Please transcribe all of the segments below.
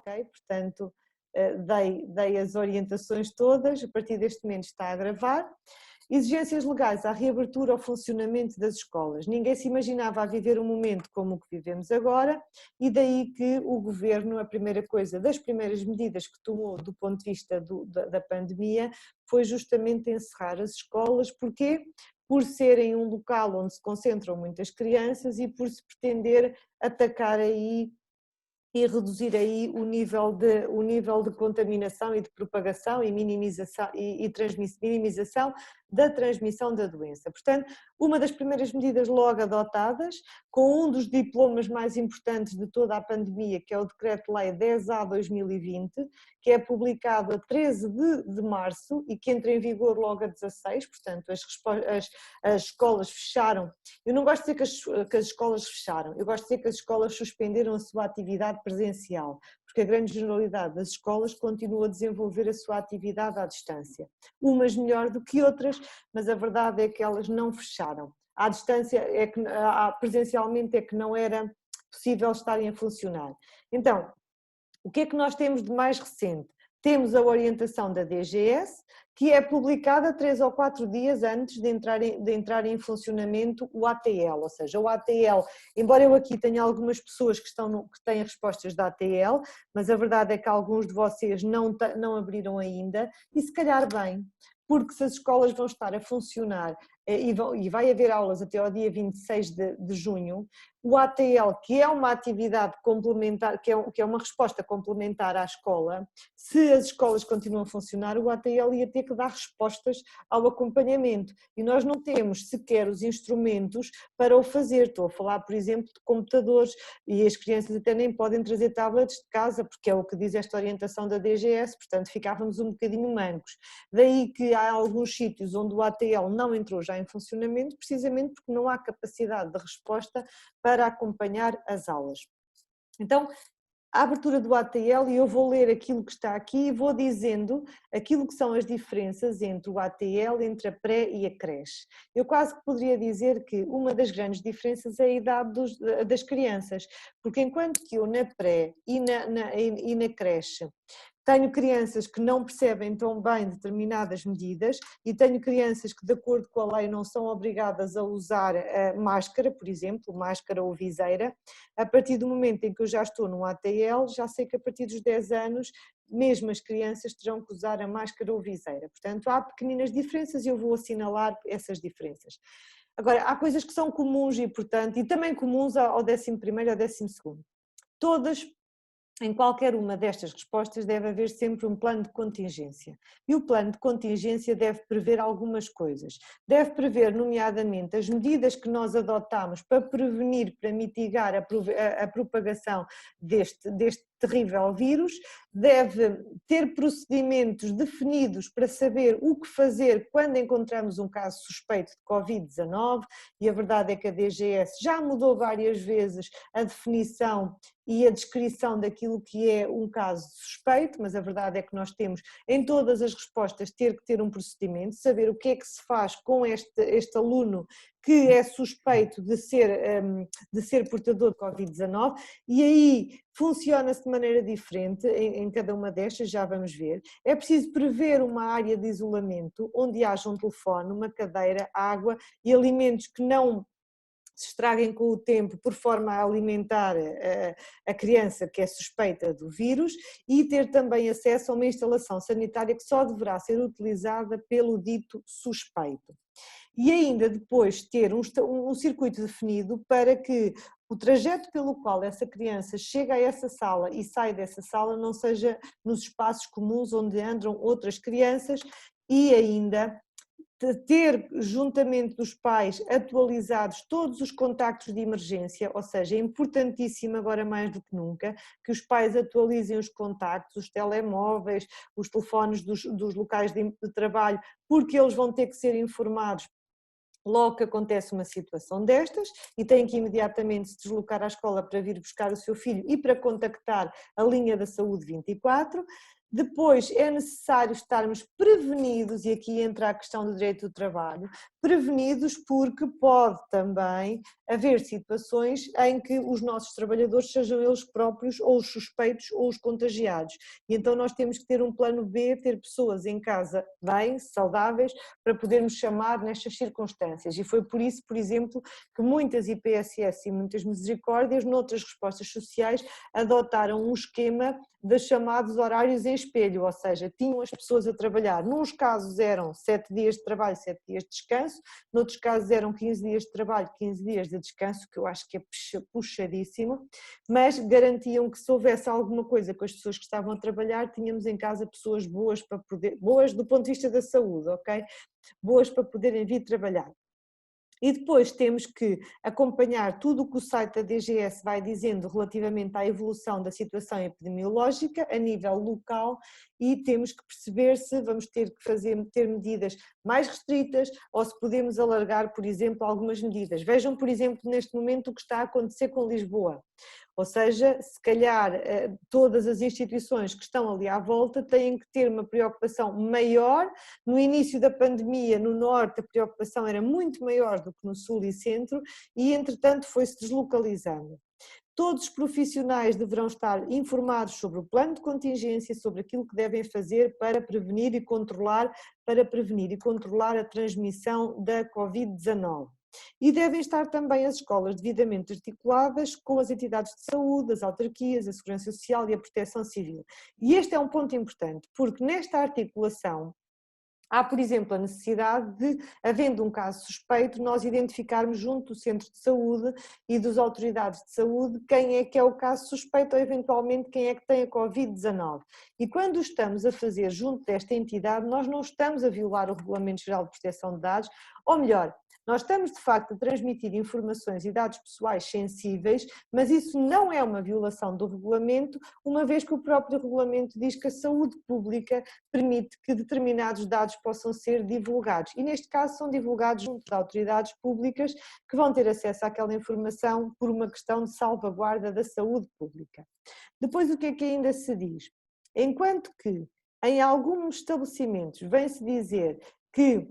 ok? Portanto, dei as orientações todas, a partir deste momento está a gravar. Exigências legais à reabertura ao funcionamento das escolas. Ninguém se imaginava a viver um momento como o que vivemos agora e daí que o Governo, a primeira coisa, das primeiras medidas que tomou do ponto de vista da pandemia foi justamente encerrar as escolas. Porquê? Por serem um local onde se concentram muitas crianças e por se pretender atacar aí e reduzir aí o nível de contaminação e de propagação e minimização, minimização da transmissão da doença. Portanto, uma das primeiras medidas logo adotadas, com um dos diplomas mais importantes de toda a pandemia, que é o Decreto-Lei 10A/2020, que é publicado a 13 de março e que entra em vigor logo a 16, portanto as escolas fecharam. Eu não gosto de dizer que as escolas fecharam, eu gosto de dizer que as escolas suspenderam a sua atividade presencial, porque a grande generalidade das escolas continua a desenvolver a sua atividade à distância. Umas melhor do que outras, mas a verdade é que elas não fecharam. À distância, presencialmente é que não era possível estarem a funcionar. Então, o que é que nós temos de mais recente? Temos a orientação da DGS, que é publicada 3 ou 4 dias antes de entrar em funcionamento o ATL, ou seja, o ATL, embora eu aqui tenha algumas pessoas que têm respostas da ATL, mas a verdade é que alguns de vocês não abriram ainda, e se calhar bem, porque se as escolas vão estar a funcionar e vai haver aulas até ao dia 26 de junho, o ATL, que é uma atividade complementar, que é uma resposta complementar à escola, se as escolas continuam a funcionar, o ATL ia ter que dar respostas ao acompanhamento e nós não temos sequer os instrumentos para o fazer. Estou a falar, por exemplo, de computadores e as crianças até nem podem trazer tablets de casa, porque é o que diz esta orientação da DGS, portanto ficávamos um bocadinho mancos. Daí que há alguns sítios onde o ATL não entrou já em funcionamento, precisamente porque não há capacidade de resposta para acompanhar as aulas. Então, a abertura do ATL, e eu vou ler aquilo que está aqui e vou dizendo aquilo que são as diferenças entre o ATL, entre a pré e a creche. Eu quase que poderia dizer que uma das grandes diferenças é a idade das crianças, porque enquanto que eu na pré e na creche tenho crianças que não percebem tão bem determinadas medidas e tenho crianças que, de acordo com a lei, não são obrigadas a usar máscara, por exemplo, máscara ou viseira. A partir do momento em que eu já estou no ATL, já sei que a partir dos 10 anos, mesmo as crianças terão que usar a máscara ou viseira. Portanto, há pequeninas diferenças e eu vou assinalar essas diferenças. Agora, há coisas que são comuns e, portanto, e também comuns ao 11º e ao 12º. Todas. Em qualquer uma destas respostas deve haver sempre um plano de contingência. E o plano de contingência deve prever algumas coisas. Deve prever, nomeadamente, as medidas que nós adotamos para prevenir, para mitigar a propagação deste terrível vírus, deve ter procedimentos definidos para saber o que fazer quando encontramos um caso suspeito de Covid-19, e a verdade é que a DGS já mudou várias vezes a definição e a descrição daquilo que é um caso suspeito, mas a verdade é que nós temos em todas as respostas ter que ter um procedimento, saber o que é que se faz com este aluno que é suspeito de ser portador de Covid-19, e aí funciona-se de maneira diferente em cada uma destas, já vamos ver. É preciso prever uma área de isolamento onde haja um telefone, uma cadeira, água e alimentos que não se estraguem com o tempo por forma a alimentar a criança que é suspeita do vírus, e ter também acesso a uma instalação sanitária que só deverá ser utilizada pelo dito suspeito. E ainda depois ter um circuito definido para que o trajeto pelo qual essa criança chega a essa sala e sai dessa sala não seja nos espaços comuns onde andam outras crianças, e ainda ter, juntamente dos pais, atualizados todos os contactos de emergência, ou seja, é importantíssimo agora mais do que nunca que os pais atualizem os contactos, os telemóveis, os telefones dos locais de trabalho, porque eles vão ter que ser informados logo que acontece uma situação destas e têm que imediatamente se deslocar à escola para vir buscar o seu filho e para contactar a linha da saúde 24. Depois é necessário estarmos prevenidos, e aqui entra a questão do direito do trabalho, prevenidos porque pode também haver situações em que os nossos trabalhadores sejam eles próprios ou os suspeitos ou os contagiados. E então nós temos que ter um plano B, ter pessoas em casa bem, saudáveis, para podermos chamar nestas circunstâncias. E foi por isso, por exemplo, que muitas IPSS e muitas misericórdias, noutras respostas sociais, adotaram um esquema de chamados horários em espelho, ou seja, tinham as pessoas a trabalhar, nos casos eram 7 dias de trabalho, 7 dias de descanso, noutros casos eram 15 dias de trabalho, 15 dias de descanso, que eu acho que é puxadíssimo, mas garantiam que se houvesse alguma coisa com as pessoas que estavam a trabalhar, tínhamos em casa pessoas boas para poder, boas do ponto de vista da saúde, ok? Boas para poderem vir trabalhar. E depois temos que acompanhar tudo o que o site da DGS vai dizendo relativamente à evolução da situação epidemiológica a nível local e temos que perceber se vamos ter que ter medidas mais restritas ou se podemos alargar, por exemplo, algumas medidas. Vejam, por exemplo, neste momento o que está a acontecer com Lisboa. Ou seja, se calhar todas as instituições que estão ali à volta têm que ter uma preocupação maior. No início da pandemia, no norte, a preocupação era muito maior do que no sul e centro e, entretanto, foi-se deslocalizando. Todos os profissionais deverão estar informados sobre o plano de contingência, sobre aquilo que devem fazer para prevenir e controlar a transmissão da Covid-19. E devem estar também as escolas devidamente articuladas com as entidades de saúde, as autarquias, a segurança social e a proteção civil. E este é um ponto importante, porque nesta articulação há, por exemplo, a necessidade de, havendo um caso suspeito, nós identificarmos junto do centro de saúde e das autoridades de saúde quem é que é o caso suspeito ou eventualmente quem é que tem a Covid-19. E quando estamos a fazer junto desta entidade, nós não estamos a violar o Regulamento Geral de Proteção de Dados, ou melhor, nós estamos de facto a transmitir informações e dados pessoais sensíveis, mas isso não é uma violação do regulamento, uma vez que o próprio regulamento diz que a saúde pública permite que determinados dados possam ser divulgados. E neste caso são divulgados junto de autoridades públicas que vão ter acesso àquela informação por uma questão de salvaguarda da saúde pública. Depois o que é que ainda se diz? Enquanto que em alguns estabelecimentos vem-se dizer que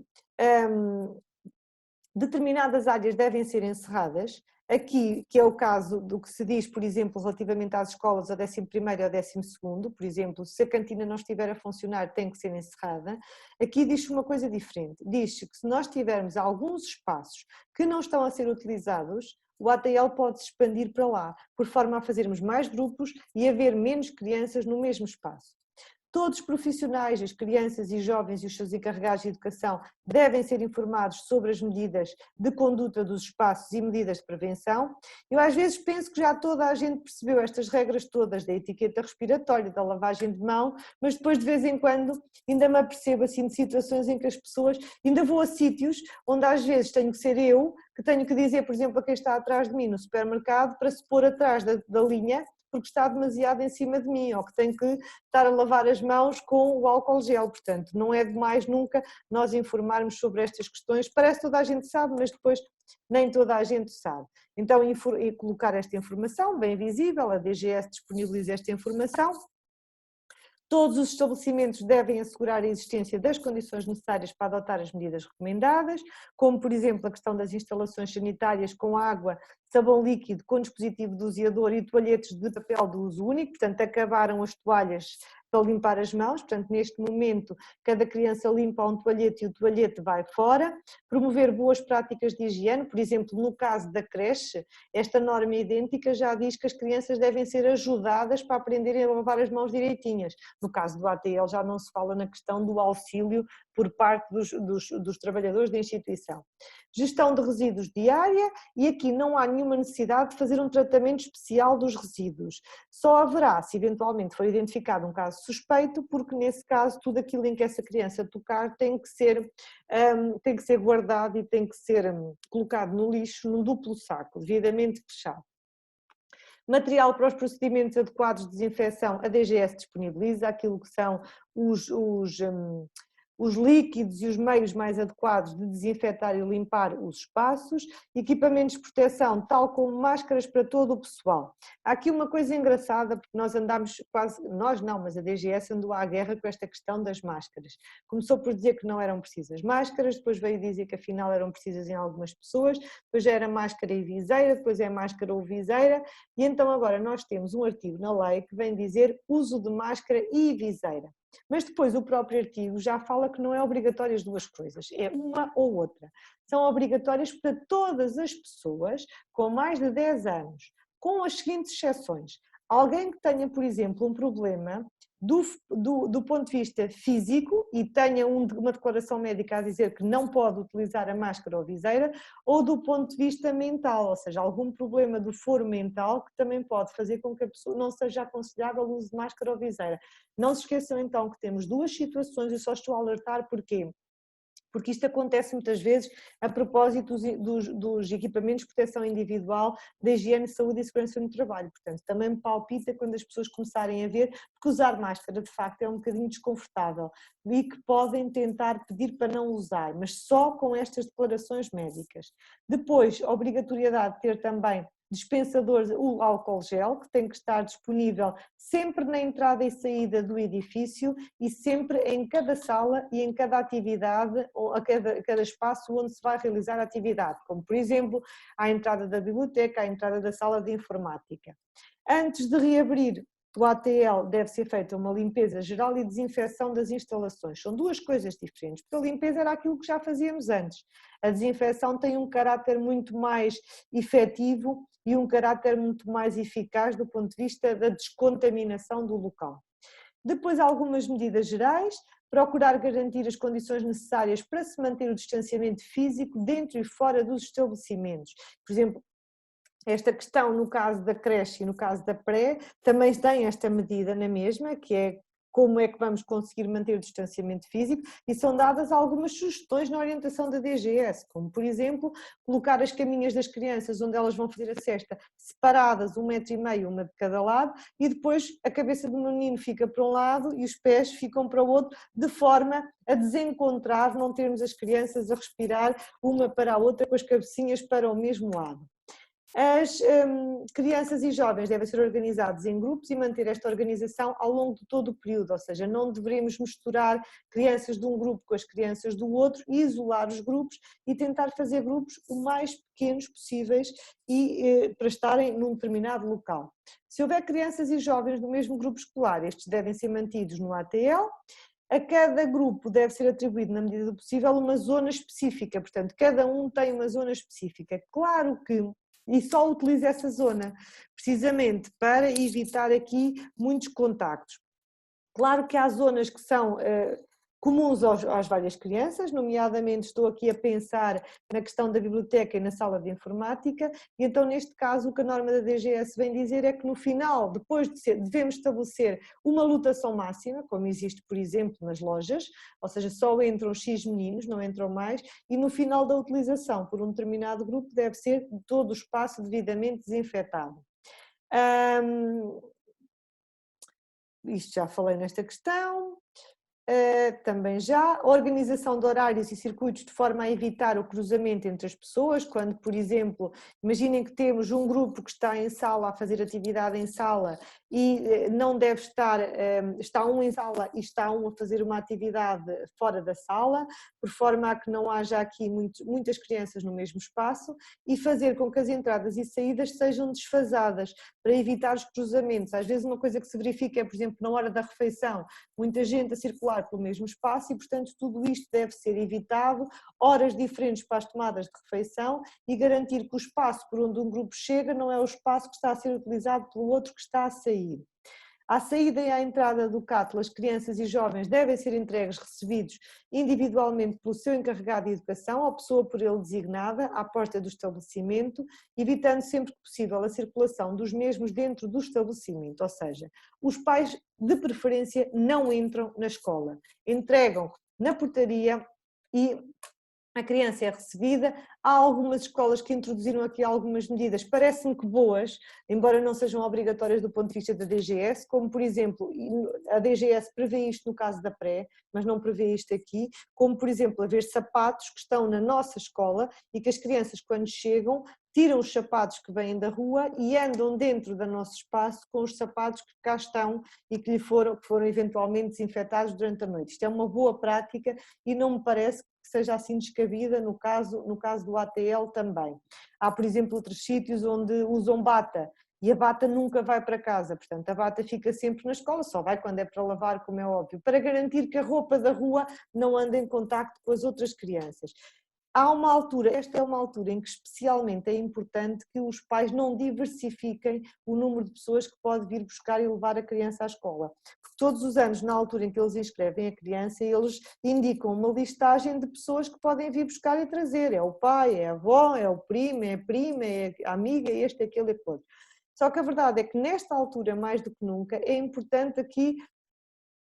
determinadas áreas devem ser encerradas, aqui, que é o caso do que se diz, por exemplo, relativamente às escolas ao 11º e ao 12º, por exemplo, se a cantina não estiver a funcionar tem que ser encerrada, aqui diz-se uma coisa diferente, diz-se que se nós tivermos alguns espaços que não estão a ser utilizados, o ATL pode se expandir para lá, por forma a fazermos mais grupos e haver menos crianças no mesmo espaço. Todos os profissionais, as crianças e jovens e os seus encarregados de educação devem ser informados sobre as medidas de conduta dos espaços e medidas de prevenção. Eu às vezes penso que já toda a gente percebeu estas regras todas da etiqueta respiratória, da lavagem de mão, mas depois de vez em quando ainda me apercebo assim de situações em que as pessoas, ainda vou a sítios onde às vezes tenho que ser eu, que tenho que dizer, por exemplo, a quem está atrás de mim no supermercado para se pôr atrás da linha, porque está demasiado em cima de mim, ou que tenho que estar a lavar as mãos com o álcool gel, portanto não é demais nunca nós informarmos sobre estas questões, parece que toda a gente sabe, mas depois nem toda a gente sabe. Então e colocar esta informação bem visível, a DGS disponibiliza esta informação. Todos os estabelecimentos devem assegurar a existência das condições necessárias para adotar as medidas recomendadas, como por exemplo a questão das instalações sanitárias com água, sabão líquido, com dispositivo doseador e toalhetes de papel de uso único, portanto acabaram as toalhas para limpar as mãos, portanto neste momento cada criança limpa um toalhete e o toalhete vai fora, promover boas práticas de higiene, por exemplo no caso da creche, esta norma idêntica já diz que as crianças devem ser ajudadas para aprenderem a lavar as mãos direitinhas. No caso do ATL já não se fala na questão do auxílio por parte dos trabalhadores da instituição. Gestão de resíduos diária, e aqui não há nenhuma necessidade de fazer um tratamento especial dos resíduos. Só haverá, se eventualmente for identificado um caso suspeito, porque nesse caso tudo aquilo em que essa criança tocar tem que ser guardado e tem que ser colocado no lixo num duplo saco, devidamente fechado. Material para os procedimentos adequados de desinfecção, a DGS disponibiliza aquilo que são os líquidos e os meios mais adequados de desinfetar e limpar os espaços, equipamentos de proteção, tal como máscaras para todo o pessoal. Há aqui uma coisa engraçada, porque nós andámos quase, nós não, mas a DGS andou à guerra com esta questão das máscaras. Começou por dizer que não eram precisas máscaras, depois veio dizer que afinal eram precisas em algumas pessoas, depois já era máscara e viseira, depois é máscara ou viseira, e então agora nós temos um artigo na lei que vem dizer uso de máscara e viseira. Mas depois o próprio artigo já fala que não é obrigatório as duas coisas, é uma ou outra. São obrigatórias para todas as pessoas com mais de 10 anos, com as seguintes exceções. Alguém que tenha, por exemplo, um problema do ponto de vista físico e tenha uma declaração médica a dizer que não pode utilizar a máscara ou a viseira, ou do ponto de vista mental, ou seja, algum problema do foro mental que também pode fazer com que a pessoa não seja aconselhável o uso de máscara ou viseira. Não se esqueçam então que temos duas situações e só estou a alertar porquê? Porque isto acontece muitas vezes a propósito dos equipamentos de proteção individual, da higiene, saúde e segurança no trabalho. Portanto, também me palpita quando as pessoas começarem a ver que usar máscara de facto é um bocadinho desconfortável e que podem tentar pedir para não usar, mas só com estas declarações médicas. Depois, a obrigatoriedade de ter também dispensadores, o álcool gel, que tem que estar disponível sempre na entrada e saída do edifício e sempre em cada sala e em cada atividade ou a cada espaço onde se vai realizar a atividade, como por exemplo à entrada da biblioteca, à entrada da sala de informática. Antes de reabrir o ATL deve ser feita uma limpeza geral e desinfecção das instalações. São duas coisas diferentes, porque a limpeza era aquilo que já fazíamos antes. A desinfecção tem um caráter muito mais efetivo e um caráter muito mais eficaz do ponto de vista da descontaminação do local. Depois, algumas medidas gerais, procurar garantir as condições necessárias para se manter o distanciamento físico dentro e fora dos estabelecimentos. Por exemplo, esta questão no caso da creche e no caso da pré, também tem esta medida na mesma, que é como é que vamos conseguir manter o distanciamento físico, e são dadas algumas sugestões na orientação da DGS, como por exemplo, colocar as caminhas das crianças onde elas vão fazer a cesta separadas 1,5 m, uma de cada lado, e depois a cabeça do menino fica para um lado e os pés ficam para o outro, de forma a desencontrar, não termos as crianças a respirar uma para a outra com as cabecinhas para o mesmo lado. As crianças e jovens devem ser organizados em grupos e manter esta organização ao longo de todo o período, ou seja, não deveremos misturar crianças de um grupo com as crianças do outro e isolar os grupos e tentar fazer grupos o mais pequenos possíveis e para estarem num determinado local. Se houver crianças e jovens do mesmo grupo escolar, estes devem ser mantidos no ATL. A cada grupo deve ser atribuído, na medida do possível, uma zona específica, portanto, cada um tem uma zona específica. Claro que e só utilizo essa zona precisamente para evitar aqui muitos contactos. Claro que há zonas que são comuns às várias crianças, nomeadamente estou aqui a pensar na questão da biblioteca e na sala de informática, e então neste caso o que a norma da DGS vem dizer é que no final, depois de devemos estabelecer uma lotação máxima, como existe por exemplo nas lojas, ou seja, só entram X meninos, não entram mais, e no final da utilização por um determinado grupo deve ser todo o espaço devidamente desinfetado. Isto já falei nesta questão. Também já, organização de horários e circuitos de forma a evitar o cruzamento entre as pessoas, quando, por exemplo, imaginem que temos um grupo que está em sala a fazer atividade em sala e não deve estar, está um em sala e está um a fazer uma atividade fora da sala, por forma a que não haja aqui muitas crianças no mesmo espaço e fazer com que as entradas e saídas sejam desfasadas para evitar os cruzamentos. Às vezes uma coisa que se verifica é, por exemplo, na hora da refeição, muita gente a circular pelo mesmo espaço e, portanto, tudo isto deve ser evitado, horas diferentes para as tomadas de refeição e garantir que o espaço por onde um grupo chega não é o espaço que está a ser utilizado pelo outro que está a sair. À saída e à entrada do CATL, as crianças e jovens devem ser entregues, recebidos individualmente pelo seu encarregado de educação ou pessoa por ele designada à porta do estabelecimento, evitando sempre que possível a circulação dos mesmos dentro do estabelecimento, ou seja, os pais de preferência não entram na escola, entregam na portaria e a criança é recebida. Há algumas escolas que introduziram aqui algumas medidas, parece-me que boas, embora não sejam obrigatórias do ponto de vista da DGS, como por exemplo, a DGS prevê isto no caso da pré, mas não prevê isto aqui, como por exemplo haver sapatos que estão na nossa escola e que as crianças quando chegam tiram os sapatos que vêm da rua e andam dentro do nosso espaço com os sapatos que cá estão e que foram eventualmente desinfetados durante a noite. Isto é uma boa prática e não me parece que seja assim descabida no caso do ATL também. Há, por exemplo, outros sítios onde usam bata e a bata nunca vai para casa, portanto a bata fica sempre na escola, só vai quando é para lavar, como é óbvio, para garantir que a roupa da rua não ande em contacto com as outras crianças. Há uma altura, esta é uma altura em que especialmente é importante que os pais não diversifiquem o número de pessoas que pode vir buscar e levar a criança à escola. Porque todos os anos, na altura em que eles inscrevem a criança, eles indicam uma listagem de pessoas que podem vir buscar e trazer. É o pai, é a avó, é o primo, é a prima, é a amiga, este, aquele e aquele. Só que a verdade é que nesta altura, mais do que nunca, é importante aqui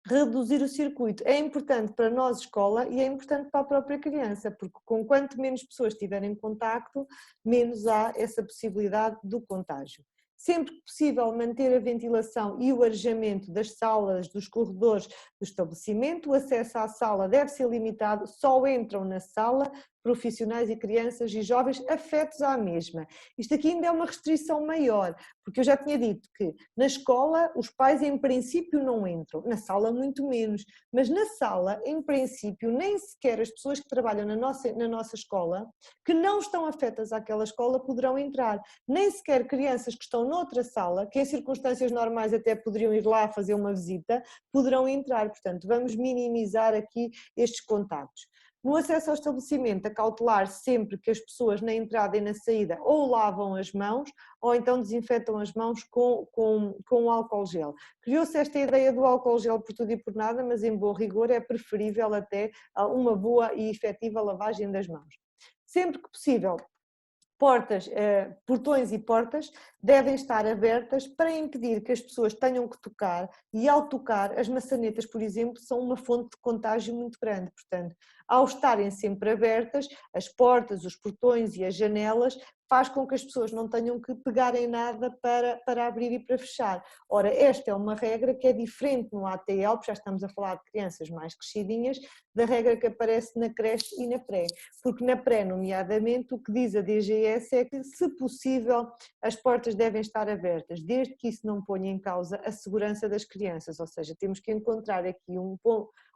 reduzir o circuito. É importante para nós, escola, e é importante para a própria criança, porque com quanto menos pessoas tiverem contacto, menos há essa possibilidade do contágio. Sempre que possível, manter a ventilação e o arejamento das salas, dos corredores do estabelecimento. O acesso à sala deve ser limitado, só entram na sala profissionais e crianças e jovens afetos à mesma. Isto aqui ainda é uma restrição maior, porque eu já tinha dito que na escola os pais em princípio não entram, na sala muito menos, mas na sala em princípio nem sequer as pessoas que trabalham na nossa escola, que não estão afetas àquela escola, poderão entrar, nem sequer crianças que estão noutra sala, que em circunstâncias normais até poderiam ir lá fazer uma visita, poderão entrar, portanto vamos minimizar aqui estes contactos. No acesso ao estabelecimento, acautelar sempre que as pessoas na entrada e na saída ou lavam as mãos ou então desinfetam as mãos com álcool gel. Criou-se esta ideia do álcool gel por tudo e por nada, mas em bom rigor é preferível até uma boa e efetiva lavagem das mãos. Sempre que possível, portões e portas devem estar abertas para impedir que as pessoas tenham que tocar e ao tocar as maçanetas, por exemplo, são uma fonte de contágio muito grande, portanto, ao estarem sempre abertas, as portas, os portões e as janelas faz com que as pessoas não tenham que pegar em nada para abrir e para fechar. Ora, esta é uma regra que é diferente no ATL, porque já estamos a falar de crianças mais crescidinhas, da regra que aparece na creche e na pré, porque na pré, nomeadamente, o que diz a DGS é que, se possível, as portas devem estar abertas, desde que isso não ponha em causa a segurança das crianças, ou seja, temos que encontrar aqui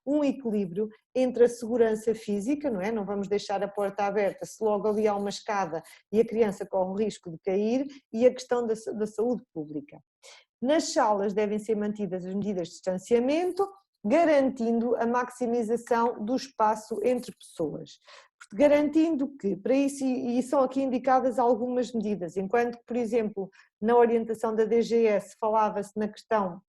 um equilíbrio entre a segurança física, não é? Não vamos deixar a porta aberta se logo ali há uma escada e a criança corre o risco de cair, e a questão da saúde pública. Nas salas devem ser mantidas as medidas de distanciamento, garantindo a maximização do espaço entre pessoas. Garantindo que, para isso, e são aqui indicadas algumas medidas, enquanto que, por exemplo, na orientação da DGS falava-se na questão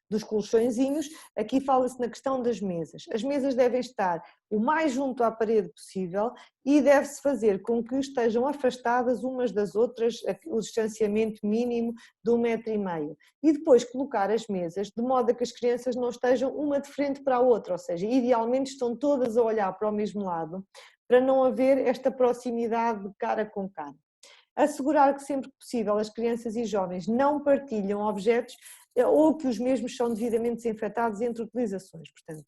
dos colchõezinhos, aqui fala-se na questão das mesas. As mesas devem estar o mais junto à parede possível e deve-se fazer com que estejam afastadas umas das outras, o distanciamento mínimo de 1,5 m. E depois colocar as mesas de modo a que as crianças não estejam uma de frente para a outra, ou seja, idealmente estão todas a olhar para o mesmo lado, para não haver esta proximidade de cara com cara. Assegurar que sempre que possível as crianças e jovens não partilham objetos ou que os mesmos são devidamente desinfetados entre utilizações. Portanto,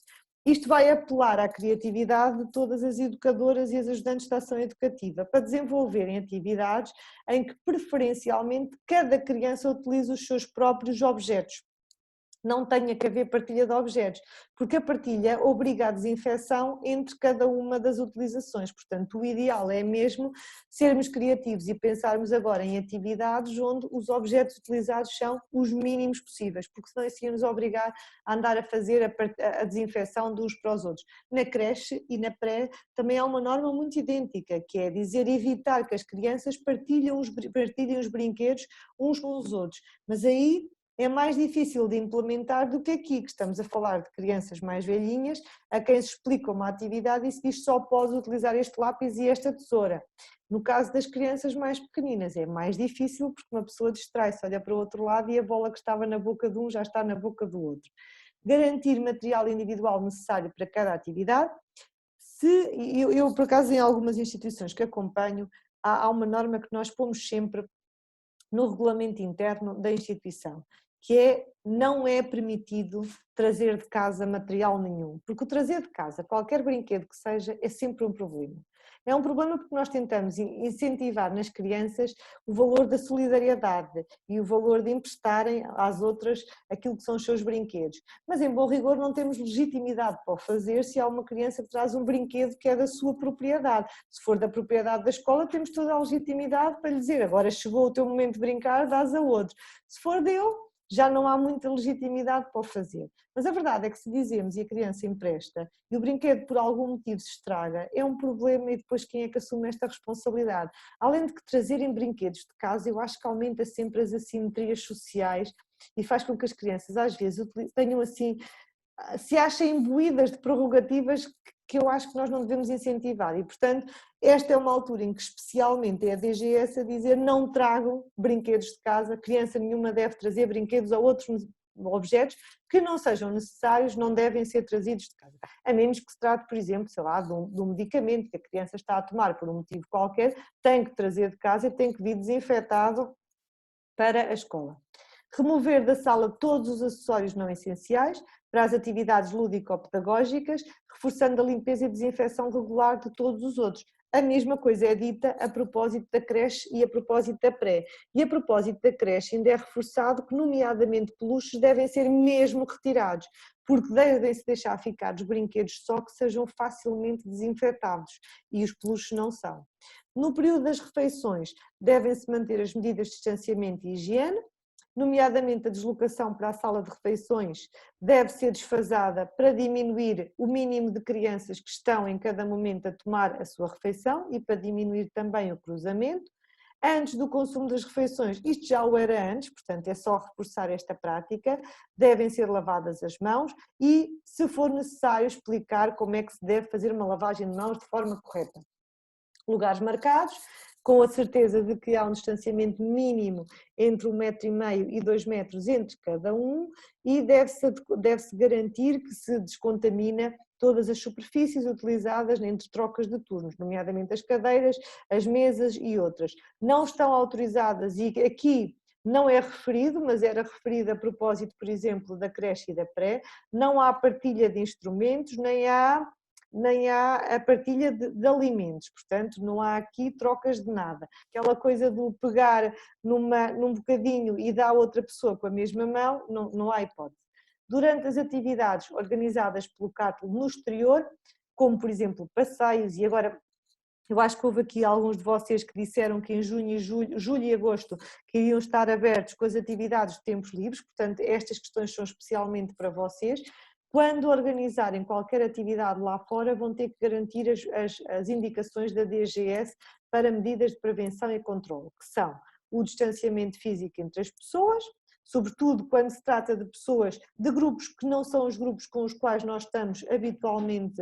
isto vai apelar à criatividade de todas as educadoras e as ajudantes de ação educativa para desenvolverem atividades em que preferencialmente cada criança utilize os seus próprios objetos. Não tenha que haver partilha de objetos, porque a partilha obriga à desinfecção entre cada uma das utilizações. Portanto, o ideal é mesmo sermos criativos e pensarmos agora em atividades onde os objetos utilizados são os mínimos possíveis, porque senão isso ia nos obrigar a andar a fazer a desinfecção de uns para os outros. Na creche e na pré também há uma norma muito idêntica, que é dizer evitar que as crianças partilhem os brinquedos uns com os outros, mas aí é mais difícil de implementar do que aqui, que estamos a falar de crianças mais velhinhas, a quem se explica uma atividade e se diz só pode utilizar este lápis e esta tesoura. No caso das crianças mais pequeninas é mais difícil porque uma pessoa distrai-se, olha para o outro lado e a bola que estava na boca de um já está na boca do outro. Garantir material individual necessário para cada atividade, Eu, por acaso, em algumas instituições que acompanho, há uma norma que nós pomos sempre no regulamento interno da instituição, que é: não é permitido trazer de casa material nenhum, porque o trazer de casa qualquer brinquedo que seja é sempre um problema. É um problema porque nós tentamos incentivar nas crianças o valor da solidariedade e o valor de emprestarem às outras aquilo que são os seus brinquedos. Mas, em bom rigor, não temos legitimidade para o fazer se há uma criança que traz um brinquedo que é da sua propriedade. Se for da propriedade da escola, temos toda a legitimidade para lhe dizer: agora chegou o teu momento de brincar, dás a outro. Se for dele, já não há muita legitimidade para o fazer. Mas a verdade é que, se dizemos e a criança empresta e o brinquedo por algum motivo se estraga, é um problema, e depois quem é que assume esta responsabilidade? Além de que trazerem brinquedos de casa, eu acho que aumenta sempre as assimetrias sociais e faz com que as crianças às vezes tenham assim, se achem imbuídas de prerrogativas que eu acho que nós não devemos incentivar, e portanto esta é uma altura em que especialmente é a DGS a dizer: não tragam brinquedos de casa, criança nenhuma deve trazer brinquedos ou outros objetos que não sejam necessários, não devem ser trazidos de casa, a menos que se trate, por exemplo, sei lá, de um medicamento que a criança está a tomar por um motivo qualquer, tem que trazer de casa e tem que vir desinfetado para a escola. Remover da sala todos os acessórios não essenciais para as atividades lúdico-pedagógicas, reforçando a limpeza e desinfecção regular de todos os outros. A mesma coisa é dita a propósito da creche e a propósito da pré. E a propósito da creche ainda é reforçado que, nomeadamente, peluches devem ser mesmo retirados, porque devem-se deixar ficar os brinquedos só que sejam facilmente desinfetados, e os peluches não são. No período das refeições, devem-se manter as medidas de distanciamento e higiene, nomeadamente a deslocação para a sala de refeições deve ser desfasada para diminuir o mínimo de crianças que estão em cada momento a tomar a sua refeição e para diminuir também o cruzamento. Antes do consumo das refeições, isto já o era antes, portanto é só reforçar esta prática, devem ser lavadas as mãos e, se for necessário, explicar como é que se deve fazer uma lavagem de mãos de forma correta. Lugares marcados, com a certeza de que há um distanciamento mínimo entre 1,5 m e 2 metros entre cada um, e deve-se garantir que se descontamina todas as superfícies utilizadas entre trocas de turnos, nomeadamente as cadeiras, as mesas e outras. Não estão autorizadas, e aqui não é referido, mas era referido a propósito, por exemplo, da creche e da pré, não há partilha de instrumentos, nem há a partilha de alimentos, portanto não há aqui trocas de nada. Aquela coisa do pegar num bocadinho e dar a outra pessoa com a mesma mão, não há hipótese. Durante as atividades organizadas pelo CATL no exterior, como por exemplo passeios, e agora eu acho que houve aqui alguns de vocês que disseram que em junho e agosto que iriam estar abertos com as atividades de tempos livres, portanto estas questões são especialmente para vocês. Quando organizarem qualquer atividade lá fora, vão ter que garantir as indicações da DGS para medidas de prevenção e controle, que são o distanciamento físico entre as pessoas, sobretudo quando se trata de pessoas, de grupos que não são os grupos com os quais nós estamos habitualmente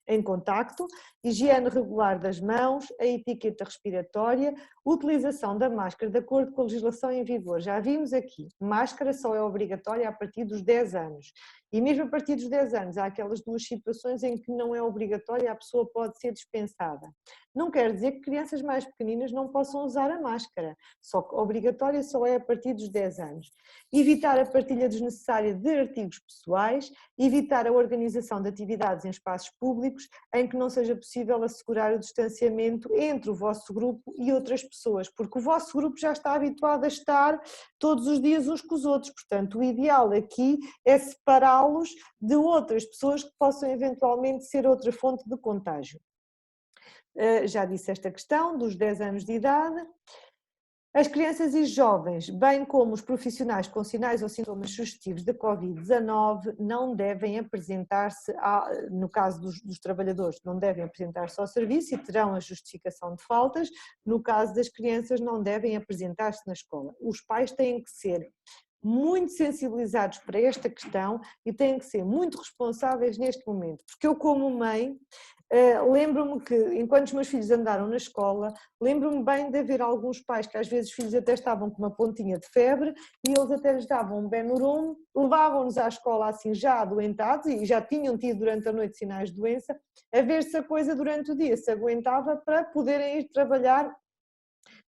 em contacto, higiene regular das mãos, a etiqueta respiratória, utilização da máscara de acordo com a legislação em vigor. Já vimos aqui, máscara só é obrigatória a partir dos 10 anos. E mesmo a partir dos 10 anos há aquelas duas situações em que não é obrigatória, a pessoa pode ser dispensada. Não quer dizer que crianças mais pequeninas não possam usar a máscara, só que obrigatória só é a partir dos 10 anos. Evitar a partilha desnecessária de artigos pessoais, evitar a organização de atividades em espaços públicos em que não seja possível assegurar o distanciamento entre o vosso grupo e outras pessoas, porque o vosso grupo já está habituado a estar todos os dias uns com os outros, portanto o ideal aqui é separá-los de outras pessoas que possam eventualmente ser outra fonte de contágio. Já disse esta questão dos 10 anos de idade. As crianças e jovens, bem como os profissionais com sinais ou sintomas sugestivos da Covid-19 não devem apresentar-se, no caso dos trabalhadores, não devem apresentar-se ao serviço e terão a justificação de faltas. No caso das crianças, não devem apresentar-se na escola. Os pais têm que ser muito sensibilizados para esta questão e têm que ser muito responsáveis neste momento, porque eu como mãe lembro-me que enquanto os meus filhos andaram na escola, lembro-me bem de haver alguns pais que às vezes os filhos até estavam com uma pontinha de febre e eles até lhes davam um Benuron, levavam-nos à escola assim já adoentados e já tinham tido durante a noite sinais de doença, a ver se a coisa durante o dia se aguentava para poderem ir trabalhar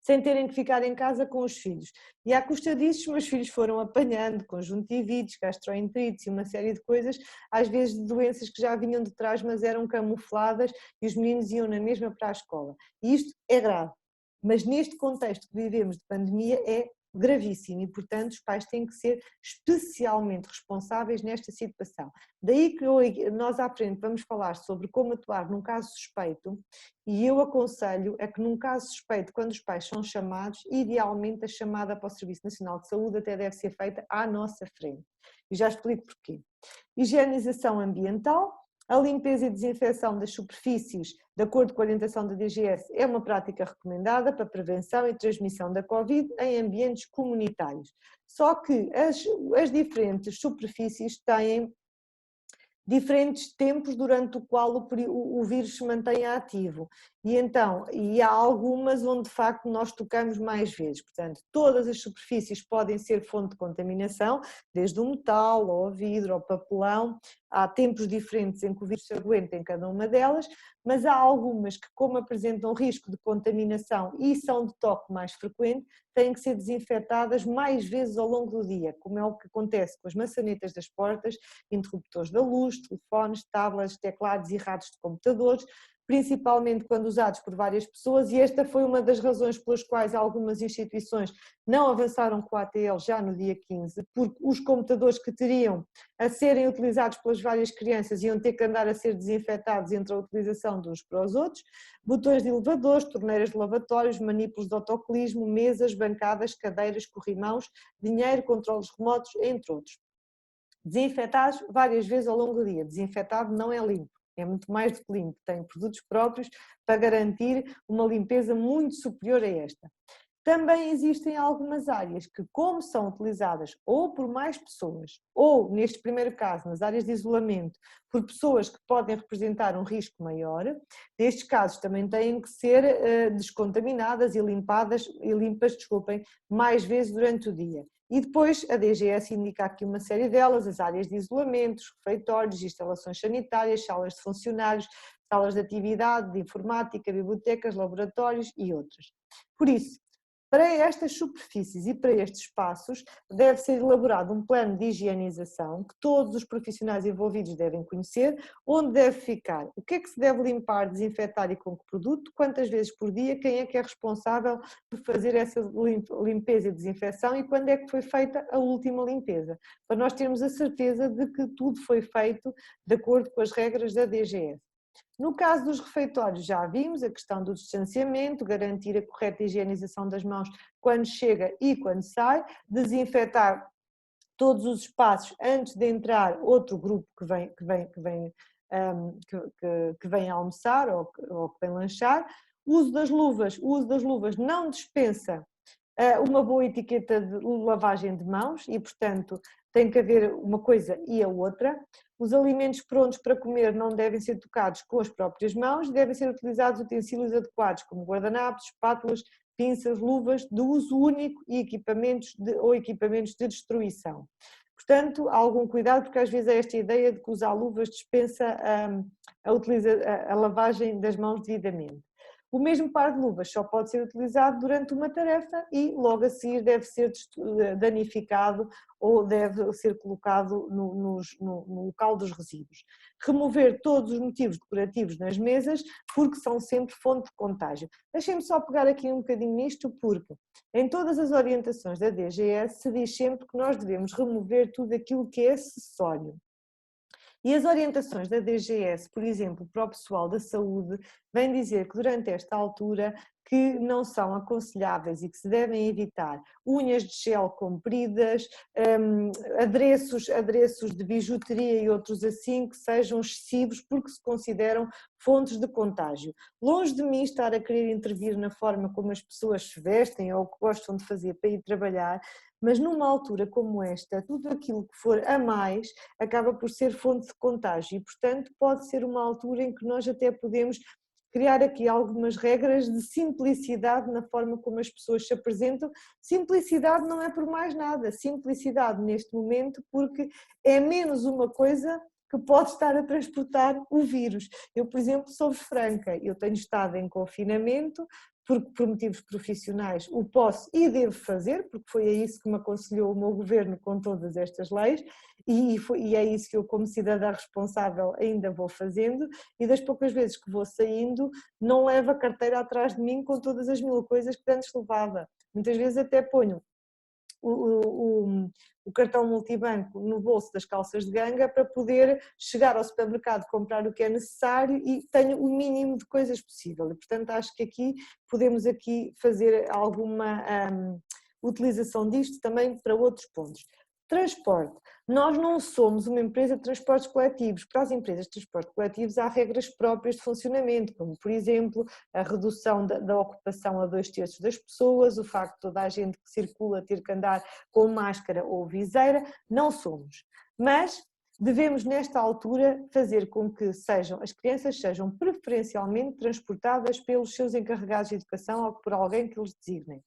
sem terem que ficar em casa com os filhos. E à custa disso, os meus filhos foram apanhando conjuntivites, gastroenterites e uma série de coisas, às vezes de doenças que já vinham de trás, mas eram camufladas e os meninos iam na mesma para a escola. E isto é grave. Mas neste contexto que vivemos de pandemia é gravíssimo e, portanto, os pais têm que ser especialmente responsáveis nesta situação. Daí que nós à frente vamos falar sobre como atuar num caso suspeito e eu aconselho a que num caso suspeito, quando os pais são chamados, idealmente a chamada para o Serviço Nacional de Saúde até deve ser feita à nossa frente. E já explico porquê. Higienização ambiental. A limpeza e desinfecção das superfícies, de acordo com a orientação da DGS, é uma prática recomendada para prevenção e transmissão da Covid em ambientes comunitários. Só que as diferentes superfícies têm diferentes tempos durante o qual o vírus se mantém ativo. E há algumas onde de facto nós tocamos mais vezes. Portanto, todas as superfícies podem ser fonte de contaminação, desde o metal, ao vidro, ao papelão. Há tempos diferentes em que o vírus se aguenta em cada uma delas, mas há algumas que, como apresentam risco de contaminação e são de toque mais frequente, têm que ser desinfetadas mais vezes ao longo do dia, como é o que acontece com as maçanetas das portas, interruptores da luz, telefones, tablets, teclados e ratos de computadores, principalmente quando usados por várias pessoas, e esta foi uma das razões pelas quais algumas instituições não avançaram com a ATL já no dia 15, porque os computadores que teriam a serem utilizados pelas várias crianças iam ter que andar a ser desinfetados entre a utilização de uns para os outros, botões de elevadores, torneiras de lavatórios, manipulos de autocolismo, mesas, bancadas, cadeiras, corrimãos, dinheiro, controles remotos, entre outros. Desinfetados várias vezes ao longo do dia. Desinfetado não é limpo, é muito mais do que limpo, tem produtos próprios para garantir uma limpeza muito superior a esta. Também existem algumas áreas que, como são utilizadas ou por mais pessoas, ou, neste primeiro caso, nas áreas de isolamento, por pessoas que podem representar um risco maior, nestes casos também têm que ser descontaminadas e limpas, mais vezes durante o dia. E depois a DGS indica aqui uma série delas, as áreas de isolamento, refeitórios, instalações sanitárias, salas de funcionários, salas de atividade, de informática, bibliotecas, laboratórios e outras. Por isso, para estas superfícies e para estes espaços deve ser elaborado um plano de higienização que todos os profissionais envolvidos devem conhecer, onde deve ficar, o que é que se deve limpar, desinfetar e com que produto, quantas vezes por dia, quem é que é responsável por fazer essa limpeza e desinfecção e quando é que foi feita a última limpeza, para nós termos a certeza de que tudo foi feito de acordo com as regras da DGS. No caso dos refeitórios já vimos a questão do distanciamento, garantir a correta higienização das mãos quando chega e quando sai, desinfetar todos os espaços antes de entrar outro grupo que vem almoçar ou que vem lanchar. O uso das luvas não dispensa uma boa etiqueta de lavagem de mãos e, portanto, tem que haver uma coisa e a outra. Os alimentos prontos para comer não devem ser tocados com as próprias mãos, devem ser utilizados utensílios adequados, como guardanapos, espátulas, pinças, luvas, de uso único e equipamentos de destruição. Portanto, algum cuidado, porque às vezes é esta ideia de que usar luvas dispensa a lavagem das mãos devidamente. O mesmo par de luvas só pode ser utilizado durante uma tarefa e logo a seguir deve ser danificado ou deve ser colocado no local dos resíduos. Remover todos os motivos decorativos nas mesas porque são sempre fonte de contágio. Deixem-me só pegar aqui um bocadinho nisto porque em todas as orientações da DGS se diz sempre que nós devemos remover tudo aquilo que é acessório. E as orientações da DGS, por exemplo, para o pessoal da saúde, vêm dizer que durante esta altura que não são aconselháveis e que se devem evitar unhas de gel compridas, adereços de bijuteria e outros assim que sejam excessivos porque se consideram fontes de contágio. Longe de mim estar a querer intervir na forma como as pessoas se vestem ou o que gostam de fazer para ir trabalhar, Mas numa altura como esta, tudo aquilo que for a mais acaba por ser fonte de contágio e, portanto, pode ser uma altura em que nós até podemos criar aqui algumas regras de simplicidade na forma como as pessoas se apresentam. Simplicidade não é por mais nada, simplicidade neste momento porque é menos uma coisa que pode estar a transportar o vírus. Eu, por exemplo, sou-vos franca, eu tenho estado em confinamento, porque por motivos profissionais o posso e devo fazer, porque foi a isso que me aconselhou o meu governo com todas estas leis, e é isso que eu, como cidadã responsável, ainda vou fazendo, e das poucas vezes que vou saindo, não levo a carteira atrás de mim com todas as mil coisas que antes levava. Muitas vezes até ponho o cartão multibanco no bolso das calças de ganga para poder chegar ao supermercado, comprar o que é necessário e tenho o mínimo de coisas possível. E, portanto, acho que aqui podemos fazer alguma utilização disto também para outros pontos. Transporte. Nós não somos uma empresa de transportes coletivos. Para as empresas de transporte coletivos há regras próprias de funcionamento, como, por exemplo, a redução da ocupação a 2/3 das pessoas, o facto de toda a gente que circula ter que andar com máscara ou viseira. Não somos. Mas devemos, nesta altura, fazer com que as crianças sejam preferencialmente transportadas pelos seus encarregados de educação ou por alguém que eles designem.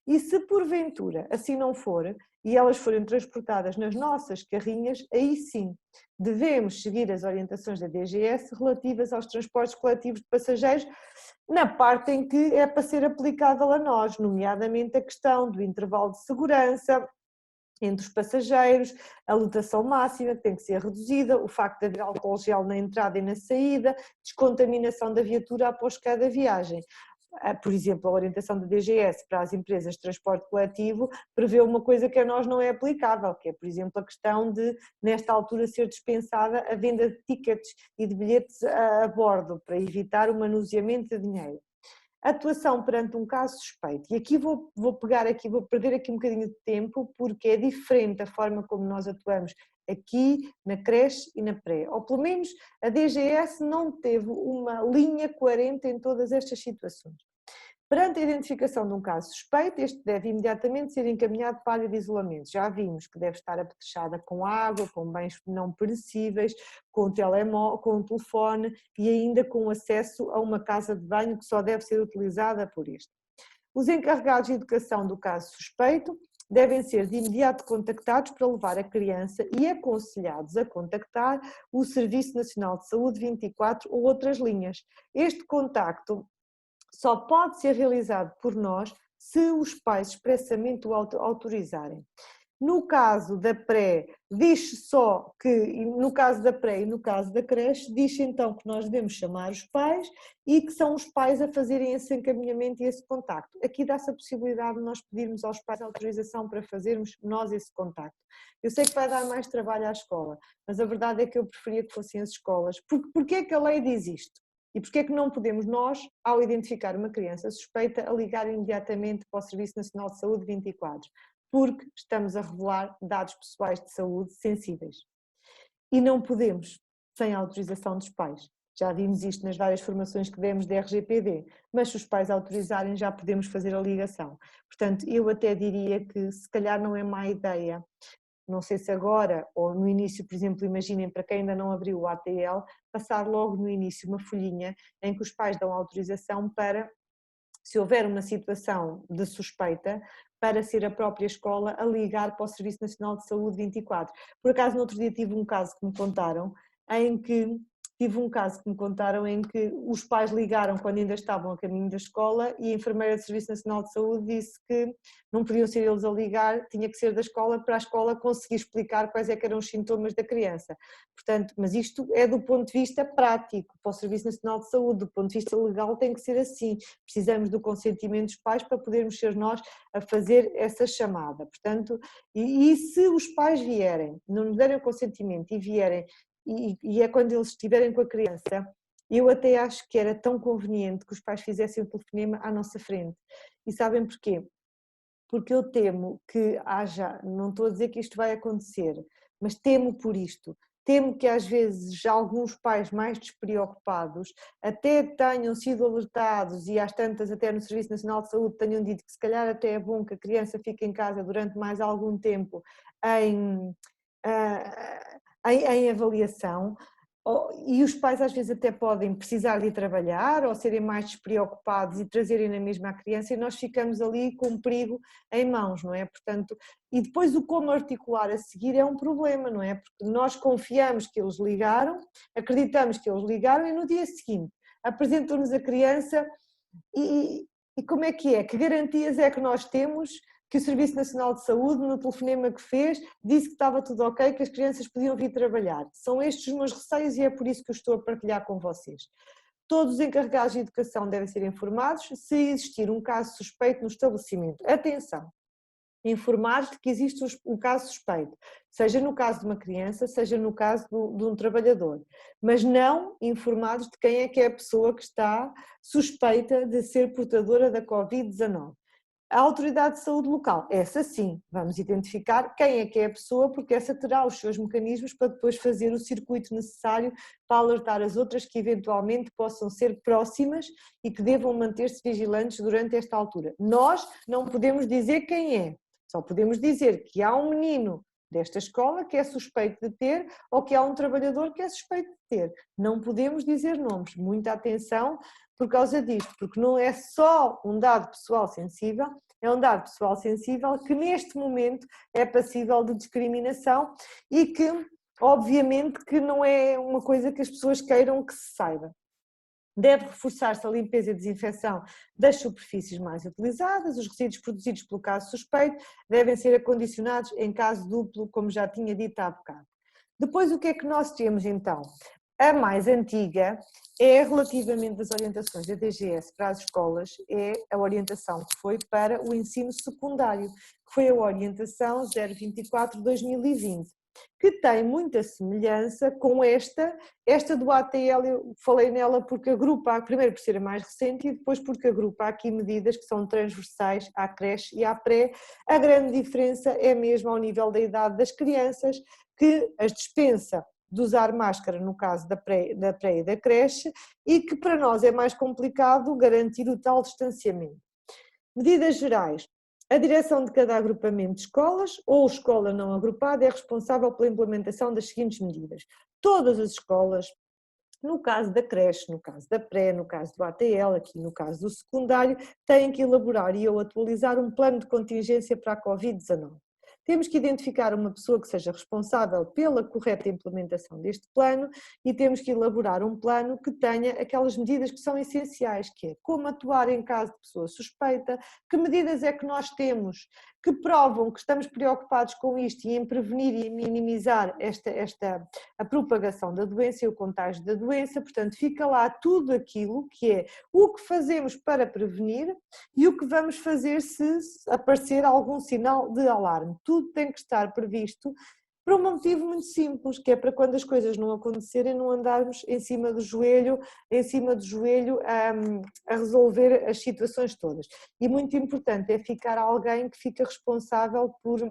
E se porventura assim não for, e elas forem transportadas nas nossas carrinhas, aí sim devemos seguir as orientações da DGS relativas aos transportes coletivos de passageiros, na parte em que é para ser aplicável a nós, nomeadamente a questão do intervalo de segurança entre os passageiros, a lotação máxima que tem que ser reduzida, o facto de haver álcool gel na entrada e na saída, descontaminação da viatura após cada viagem. Por exemplo, a orientação da DGS para as empresas de transporte coletivo prevê uma coisa que a nós não é aplicável, que é, por exemplo, a questão de, nesta altura, ser dispensada a venda de tickets e de bilhetes a bordo, para evitar o manuseamento de dinheiro. Atuação perante um caso suspeito. E aqui vou perder aqui um bocadinho de tempo, porque é diferente a forma como nós atuamos aqui na creche e na pré. Ou pelo menos a DGS não teve uma linha coerente em todas estas situações. Perante a identificação de um caso suspeito, este deve imediatamente ser encaminhado para a área de isolamento. Já vimos que deve estar apetrechada com água, com bens não perecíveis, com o telefone e ainda com acesso a uma casa de banho que só deve ser utilizada por este. Os encarregados de educação do caso suspeito devem ser de imediato contactados para levar a criança e aconselhados a contactar o Serviço Nacional de Saúde 24 ou outras linhas. Este contacto só pode ser realizado por nós se os pais expressamente o autorizarem. No caso da pré, diz só que, no caso da pré e no caso da creche, diz então que nós devemos chamar os pais e que são os pais a fazerem esse encaminhamento e esse contacto. Aqui dá-se a possibilidade de nós pedirmos aos pais autorização para fazermos nós esse contacto. Eu sei que vai dar mais trabalho à escola, mas a verdade é que eu preferia que fossem as escolas. Porque é que a lei diz isto? E porquê é que não podemos nós, ao identificar uma criança suspeita, a ligar imediatamente para o Serviço Nacional de Saúde 24? Porque estamos a revelar dados pessoais de saúde sensíveis. E não podemos, sem a autorização dos pais. Já vimos isto nas várias formações que demos de RGPD, mas se os pais autorizarem já podemos fazer a ligação. Portanto, eu até diria que se calhar não é má ideia, não sei se agora ou no início, por exemplo, imaginem para quem ainda não abriu o ATL, passar logo no início uma folhinha em que os pais dão autorização para, se houver uma situação de suspeita, para ser a própria escola a ligar para o Serviço Nacional de Saúde 24. Por acaso, no outro dia tive um caso que me contaram em que os pais ligaram quando ainda estavam a caminho da escola e a enfermeira do Serviço Nacional de Saúde disse que não podiam ser eles a ligar, tinha que ser da escola para a escola conseguir explicar quais é que eram os sintomas da criança. Portanto, mas isto é do ponto de vista prático, para o Serviço Nacional de Saúde, do ponto de vista legal tem que ser assim, precisamos do consentimento dos pais para podermos ser nós a fazer essa chamada. Portanto, e se os pais vierem, não nos derem o consentimento e vierem, e é quando eles estiverem com a criança, eu até acho que era tão conveniente que os pais fizessem o telefonema à nossa frente. E sabem porquê? Porque eu temo que haja, não estou a dizer que isto vai acontecer, mas temo por isto, Temo que às vezes alguns pais mais despreocupados até tenham sido alertados e às tantas até no Serviço Nacional de Saúde tenham dito que se calhar até é bom que a criança fique em casa durante mais algum tempo em, em avaliação. E os pais às vezes até podem precisar de ir trabalhar ou serem mais despreocupados e trazerem na mesma a criança e nós ficamos ali com um perigo em mãos, não é? Portanto, e depois o como articular a seguir é um problema, não é? Porque nós confiamos que eles ligaram, acreditamos que eles ligaram e no dia seguinte apresentam-nos a criança e como é que é? Que garantias é que nós temos que o Serviço Nacional de Saúde, no telefonema que fez, disse que estava tudo ok, que as crianças podiam vir trabalhar? São estes os meus receios e é por isso que eu estou a partilhar com vocês. Todos os encarregados de educação devem ser informados se existir um caso suspeito no estabelecimento. Atenção! Informar de que existe um caso suspeito, seja no caso de uma criança, seja no caso de um trabalhador, mas não informados de quem é que é a pessoa que está suspeita de ser portadora da Covid-19. A Autoridade de Saúde Local, essa sim, vamos identificar quem é que é a pessoa, porque essa terá os seus mecanismos para depois fazer o circuito necessário para alertar as outras que eventualmente possam ser próximas e que devam manter-se vigilantes durante esta altura. Nós não podemos dizer quem é, só podemos dizer que há um menino desta escola que é suspeito de ter ou que há um trabalhador que é suspeito de ter. Não podemos dizer nomes, muita atenção por causa disto, porque não é só um dado pessoal sensível, é um dado pessoal sensível que neste momento é passível de discriminação e que obviamente que não é uma coisa que as pessoas queiram que se saiba. Deve reforçar-se a limpeza e desinfecção das superfícies mais utilizadas, os resíduos produzidos pelo caso suspeito devem ser acondicionados em caso duplo, como já tinha dito há bocado. Depois o que é que nós temos então? A mais antiga é relativamente às orientações da DGS para as escolas, é a orientação que foi para o ensino secundário, que foi a orientação 024/2020. Que tem muita semelhança com esta do ATL, eu falei nela porque agrupa, primeiro por ser a mais recente e depois porque agrupa aqui medidas que são transversais à creche e à pré. A grande diferença é mesmo ao nível da idade das crianças, que as dispensa de usar máscara no caso da pré e da creche e que para nós é mais complicado garantir o tal distanciamento. Medidas gerais. A direção de cada agrupamento de escolas ou escola não agrupada é responsável pela implementação das seguintes medidas. Todas as escolas, no caso da creche, no caso da pré, no caso do ATL, aqui no caso do secundário, têm que elaborar e ou atualizar um plano de contingência para a Covid-19. Temos que identificar uma pessoa que seja responsável pela correta implementação deste plano e temos que elaborar um plano que tenha aquelas medidas que são essenciais, que é como atuar em caso de pessoa suspeita, que medidas é que nós temos que provam que estamos preocupados com isto e em prevenir e em minimizar a propagação da doença e o contágio da doença. Portanto, fica lá tudo aquilo que é o que fazemos para prevenir e o que vamos fazer se aparecer algum sinal de alarme. Tudo tem que estar previsto por um motivo muito simples, que é para quando as coisas não acontecerem, não andarmos em cima do joelho a resolver as situações todas. E muito importante é ficar alguém que fica responsável por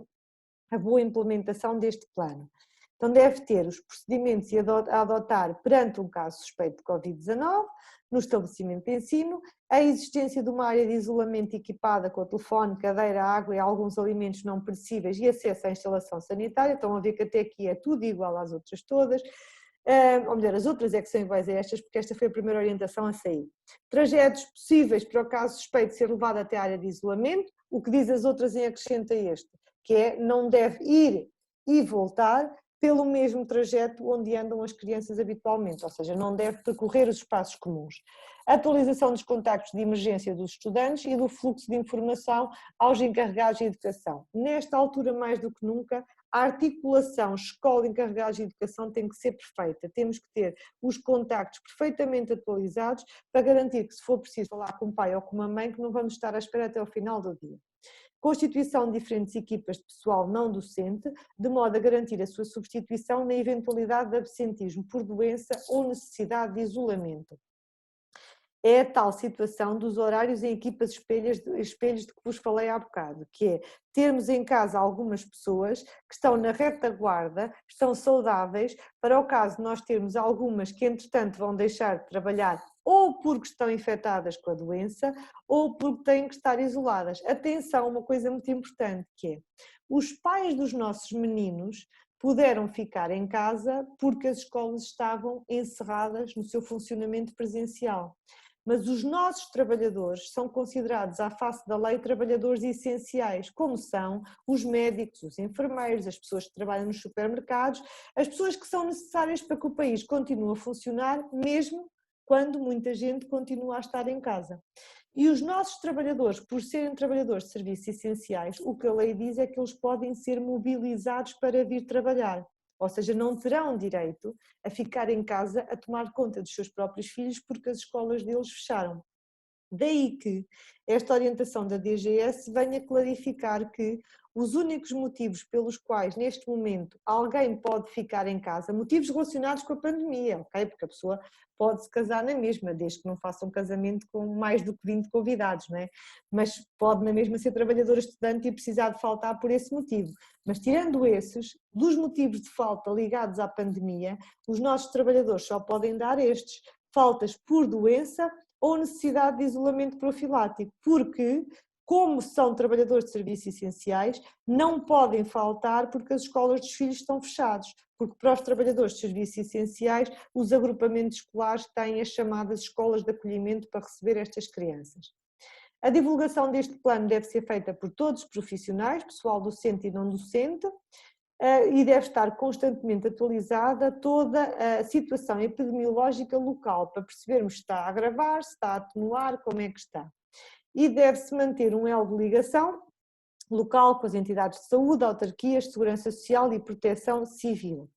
a boa implementação deste plano. Então deve ter os procedimentos a adotar perante um caso suspeito de Covid-19, no estabelecimento de ensino, a existência de uma área de isolamento equipada com telefone, cadeira, água e alguns alimentos não perecíveis e acesso à instalação sanitária. Estão a ver que até aqui é tudo igual às outras todas, ou melhor, as outras é que são iguais a estas, porque esta foi a primeira orientação a sair. Trajetos possíveis para o caso suspeito ser levado até a área de isolamento, o que diz as outras em acrescento a este, que é não deve ir e voltar pelo mesmo trajeto onde andam as crianças habitualmente, ou seja, não deve percorrer os espaços comuns. Atualização dos contactos de emergência dos estudantes e do fluxo de informação aos encarregados de educação. Nesta altura, mais do que nunca, a articulação escola encarregados de educação tem que ser perfeita. Temos que ter os contactos perfeitamente atualizados para garantir que, se for preciso falar com o pai ou com uma mãe, que não vamos estar à espera até ao final do dia. Constituição de diferentes equipas de pessoal não docente, de modo a garantir a sua substituição na eventualidade de absentismo por doença ou necessidade de isolamento. é a tal situação dos horários em equipas espelhos de que vos falei há bocado, que é termos em casa algumas pessoas que estão na retaguarda, estão saudáveis, para o caso de nós termos algumas que entretanto vão deixar de trabalhar ou porque estão infectadas com a doença ou porque têm que estar isoladas. Atenção, uma coisa muito importante que é, os pais dos nossos meninos puderam ficar em casa porque as escolas estavam encerradas no seu funcionamento presencial. Mas os nossos trabalhadores são considerados, à face da lei, trabalhadores essenciais, como são os médicos, os enfermeiros, as pessoas que trabalham nos supermercados, as pessoas que são necessárias para que o país continue a funcionar, mesmo quando muita gente continua a estar em casa. E os nossos trabalhadores, por serem trabalhadores de serviços essenciais, o que a lei diz é que eles podem ser mobilizados para vir trabalhar. Ou seja, não terão direito a ficar em casa a tomar conta dos seus próprios filhos porque as escolas deles fecharam. Daí que esta orientação da DGS venha clarificar que os únicos motivos pelos quais neste momento alguém pode ficar em casa, motivos relacionados com a pandemia, ok? Porque a pessoa pode se casar na mesma, desde que não faça um casamento com mais do que 20 convidados, não é? Mas pode na mesma ser trabalhadora estudante e precisar de faltar por esse motivo. Mas tirando esses, dos motivos de falta ligados à pandemia, os nossos trabalhadores só podem dar estes, faltas por doença ou necessidade de isolamento profilático, porque, como são trabalhadores de serviços essenciais, não podem faltar porque as escolas dos filhos estão fechadas, porque para os trabalhadores de serviços essenciais, os agrupamentos escolares têm as chamadas escolas de acolhimento para receber estas crianças. A divulgação deste plano deve ser feita por todos os profissionais, pessoal docente e não docente, e deve estar constantemente atualizada toda a situação epidemiológica local para percebermos se está a agravar, se está a atenuar, como é que está. E deve-se manter um elo de ligação local com as entidades de saúde, autarquias, segurança social e proteção civil.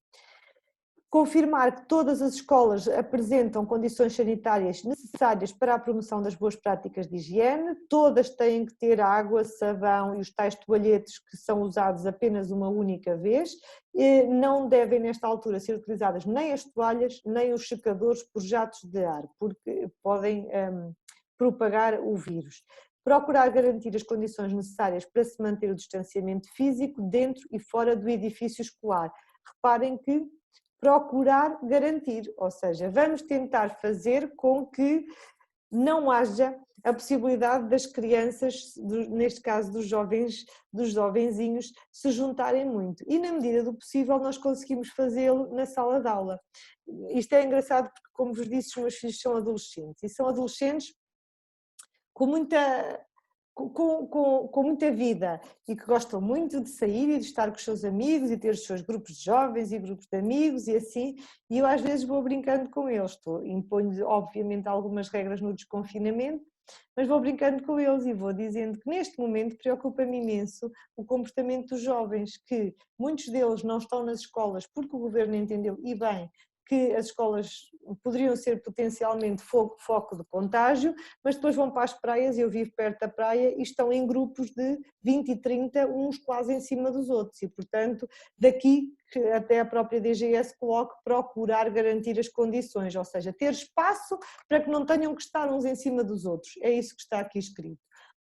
Confirmar que todas as escolas apresentam condições sanitárias necessárias para a promoção das boas práticas de higiene, todas têm que ter água, sabão e os tais toalhetes que são usados apenas uma única vez, e não devem nesta altura ser utilizadas nem as toalhas nem os secadores por jatos de ar, porque podem propagar o vírus. Procurar garantir as condições necessárias para se manter o distanciamento físico dentro e fora do edifício escolar. Reparem que procurar garantir, ou seja, vamos tentar fazer com que não haja a possibilidade das crianças, neste caso dos jovenzinhos, se juntarem muito. E na medida do possível nós conseguimos fazê-lo na sala de aula. Isto é engraçado porque, como vos disse, os meus filhos são adolescentes e são adolescentes com muita vida e que gostam muito de sair e de estar com os seus amigos e ter os seus grupos de jovens e grupos de amigos e assim, e eu às vezes vou brincando com eles, imponho obviamente algumas regras no desconfinamento, mas vou brincando com eles e vou dizendo que neste momento preocupa-me imenso o comportamento dos jovens, que muitos deles não estão nas escolas porque o governo entendeu, e bem, que as escolas poderiam ser potencialmente foco de contágio, mas depois vão para as praias, eu vivo perto da praia, e estão em grupos de 20 e 30, uns quase em cima dos outros, e portanto daqui que até a própria DGS coloque procurar garantir as condições, ou seja, ter espaço para que não tenham que estar uns em cima dos outros, é isso que está aqui escrito.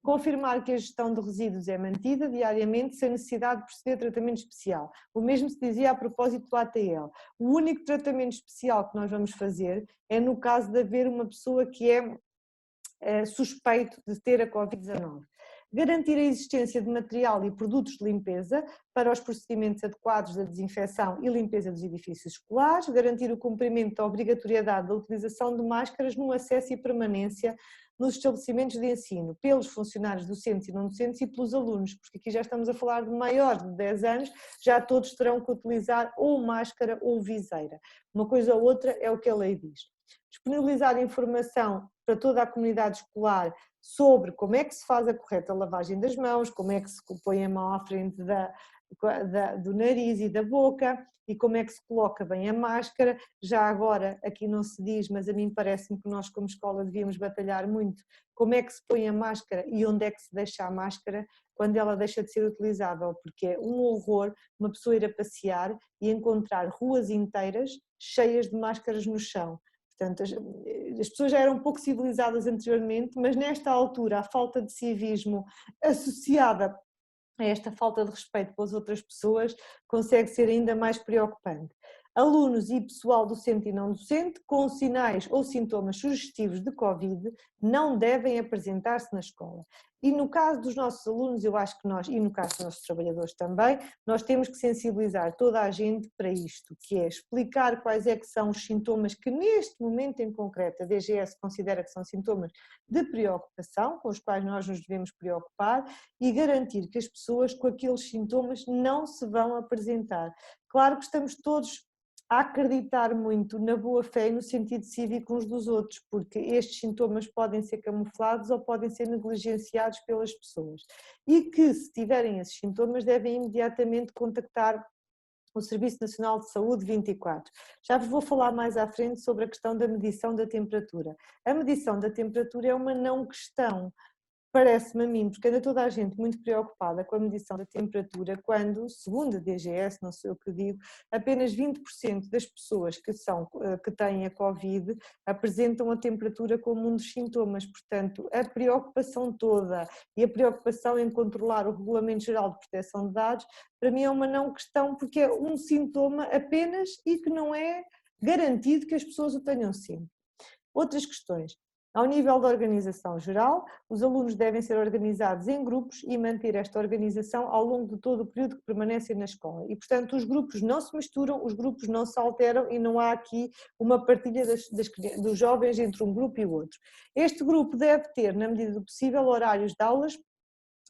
Confirmar que a gestão de resíduos é mantida diariamente sem necessidade de proceder a tratamento especial. O mesmo se dizia a propósito do ATL. O único tratamento especial que nós vamos fazer é no caso de haver uma pessoa que é suspeito de ter a Covid-19. Garantir a existência de material e produtos de limpeza para os procedimentos adequados da desinfecção e limpeza dos edifícios escolares, garantir o cumprimento da obrigatoriedade da utilização de máscaras no acesso e permanência nos estabelecimentos de ensino, pelos funcionários docentes e não docentes e pelos alunos, porque aqui já estamos a falar de maiores de 10 anos, já todos terão que utilizar ou máscara ou viseira. Uma coisa ou outra é o que a lei diz. Disponibilizar informação para toda a comunidade escolar sobre como é que se faz a correta lavagem das mãos, como é que se põe a mão à frente do nariz e da boca e como é que se coloca bem a máscara. Já agora, aqui não se diz, mas a mim parece-me que nós como escola devíamos batalhar muito, como é que se põe a máscara e onde é que se deixa a máscara quando ela deixa de ser utilizável, porque é um horror uma pessoa ir a passear e encontrar ruas inteiras cheias de máscaras no chão. Portanto, as pessoas já eram um pouco civilizadas anteriormente, mas nesta altura a falta de civismo associada a esta falta de respeito pelas outras pessoas consegue ser ainda mais preocupante. Alunos e pessoal docente e não docente com sinais ou sintomas sugestivos de Covid não devem apresentar-se na escola. E no caso dos nossos alunos, eu acho que nós, e no caso dos nossos trabalhadores também, nós temos que sensibilizar toda a gente para isto, que é explicar quais é que são os sintomas que neste momento em concreto a DGS considera que são sintomas de preocupação, com os quais nós nos devemos preocupar, e garantir que as pessoas com aqueles sintomas não se vão apresentar. Claro que estamos todos a acreditar muito na boa-fé e no sentido cívico uns dos outros, porque estes sintomas podem ser camuflados ou podem ser negligenciados pelas pessoas. E que, se tiverem esses sintomas, devem imediatamente contactar o Serviço Nacional de Saúde 24. Já vos vou falar mais à frente sobre a questão da medição da temperatura. A medição da temperatura é uma não questão. Parece-me a mim, porque anda toda a gente muito preocupada com a medição da temperatura, quando, segundo a DGS, não sei o que digo, apenas 20% das pessoas que têm a Covid apresentam a temperatura como um dos sintomas. Portanto, a preocupação toda e a preocupação em controlar o Regulamento Geral de Proteção de Dados, para mim é uma não questão, porque é um sintoma apenas e que não é garantido que as pessoas o tenham sempre. Outras questões. Ao nível da organização geral, os alunos devem ser organizados em grupos e manter esta organização ao longo de todo o período que permanecem na escola. E, portanto, os grupos não se misturam, os grupos não se alteram e não há aqui uma partilha dos jovens entre um grupo e o outro. Este grupo deve ter, na medida do possível, horários de aulas,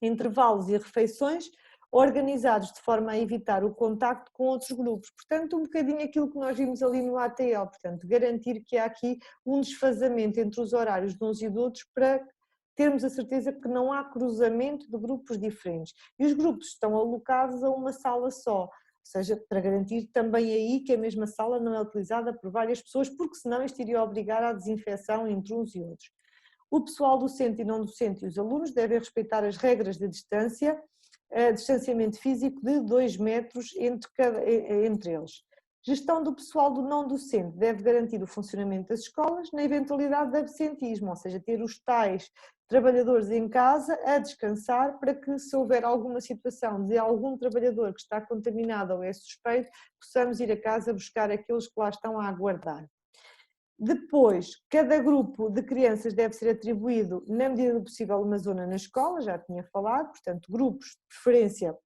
intervalos e refeições, organizados de forma a evitar o contacto com outros grupos. Portanto, um bocadinho aquilo que nós vimos ali no ATL, portanto, garantir que há aqui um desfazamento entre os horários de uns e de outros para termos a certeza que não há cruzamento de grupos diferentes. E os grupos estão alocados a uma sala só, ou seja, para garantir também aí que a mesma sala não é utilizada por várias pessoas, porque senão isto iria obrigar à desinfecção entre uns e outros. O pessoal docente e não docente e os alunos devem respeitar as regras de distanciamento físico de 2 metros entre eles. Gestão do pessoal do não docente deve garantir o funcionamento das escolas na eventualidade de absentismo, ou seja, ter os tais trabalhadores em casa a descansar para que, se houver alguma situação de algum trabalhador que está contaminado ou é suspeito, possamos ir a casa buscar aqueles que lá estão a aguardar. Depois, cada grupo de crianças deve ser atribuído, na medida do possível, uma zona na escola, já tinha falado, portanto, grupos de preferência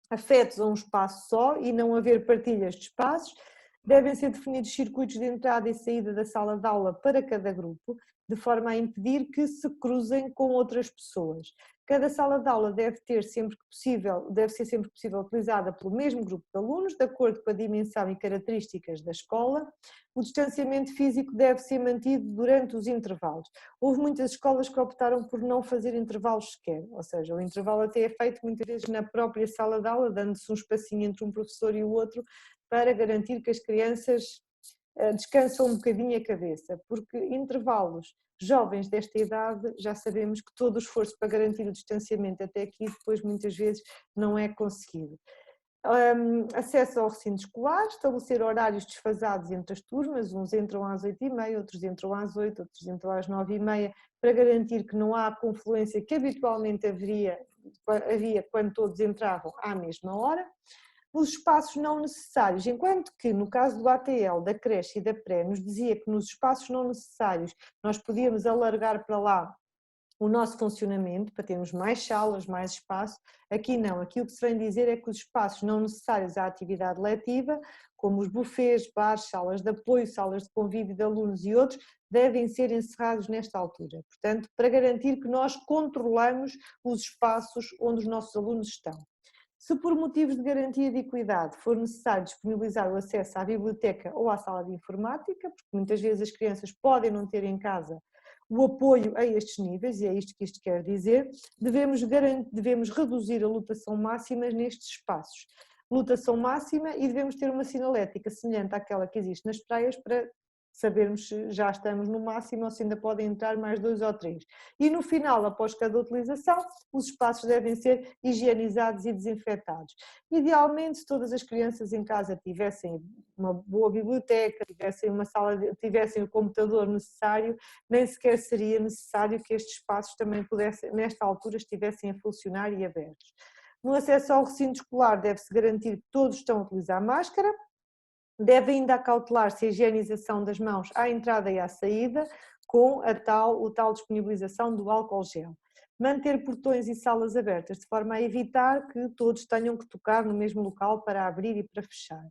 afetos a um espaço só e não haver partilhas de espaços. Devem ser definidos circuitos de entrada e saída da sala de aula para cada grupo, de forma a impedir que se cruzem com outras pessoas. Cada sala de aula deve ser sempre que possível utilizada pelo mesmo grupo de alunos, de acordo com a dimensão e características da escola. O distanciamento físico deve ser mantido durante os intervalos. Houve muitas escolas que optaram por não fazer intervalos sequer, ou seja, o intervalo até é feito muitas vezes na própria sala de aula, dando-se um espacinho entre um professor e o outro, para garantir que as crianças descansam um bocadinho a cabeça, porque intervalos jovens desta idade, já sabemos que todo o esforço para garantir o distanciamento até aqui depois muitas vezes não é conseguido. Acesso ao recinto escolar, estabelecer horários desfasados entre as turmas, uns entram às 8h30, outros entram às 8, outros entram às 9h30, para garantir que não há a confluência que habitualmente havia quando todos entravam à mesma hora. Os espaços não necessários, enquanto que no caso do ATL, da creche e da pré, nos dizia que nos espaços não necessários nós podíamos alargar para lá o nosso funcionamento, para termos mais salas, mais espaço, aqui não, aqui o que se vem dizer é que os espaços não necessários à atividade letiva, como os bufês, bares, salas de apoio, salas de convívio de alunos e outros, devem ser encerrados nesta altura, portanto, para garantir que nós controlamos os espaços onde os nossos alunos estão. Se por motivos de garantia de equidade for necessário disponibilizar o acesso à biblioteca ou à sala de informática, porque muitas vezes as crianças podem não ter em casa o apoio a estes níveis, e é isto que isto quer dizer, devemos reduzir a lotação máxima nestes espaços. Lotação máxima e devemos ter uma sinalética semelhante àquela que existe nas praias para sabermos se já estamos no máximo ou se ainda podem entrar mais 2 ou 3. E no final, após cada utilização, os espaços devem ser higienizados e desinfetados. Idealmente, se todas as crianças em casa tivessem uma boa biblioteca, tivessem uma sala, tivessem o computador necessário, nem sequer seria necessário que estes espaços também pudessem, nesta altura, estivessem a funcionar e abertos. No acesso ao recinto escolar deve-se garantir que todos estão a utilizar máscara. Deve ainda acautelar-se a higienização das mãos à entrada e à saída, com a tal disponibilização do álcool gel. Manter portões e salas abertas, de forma a evitar que todos tenham que tocar no mesmo local para abrir e para fechar.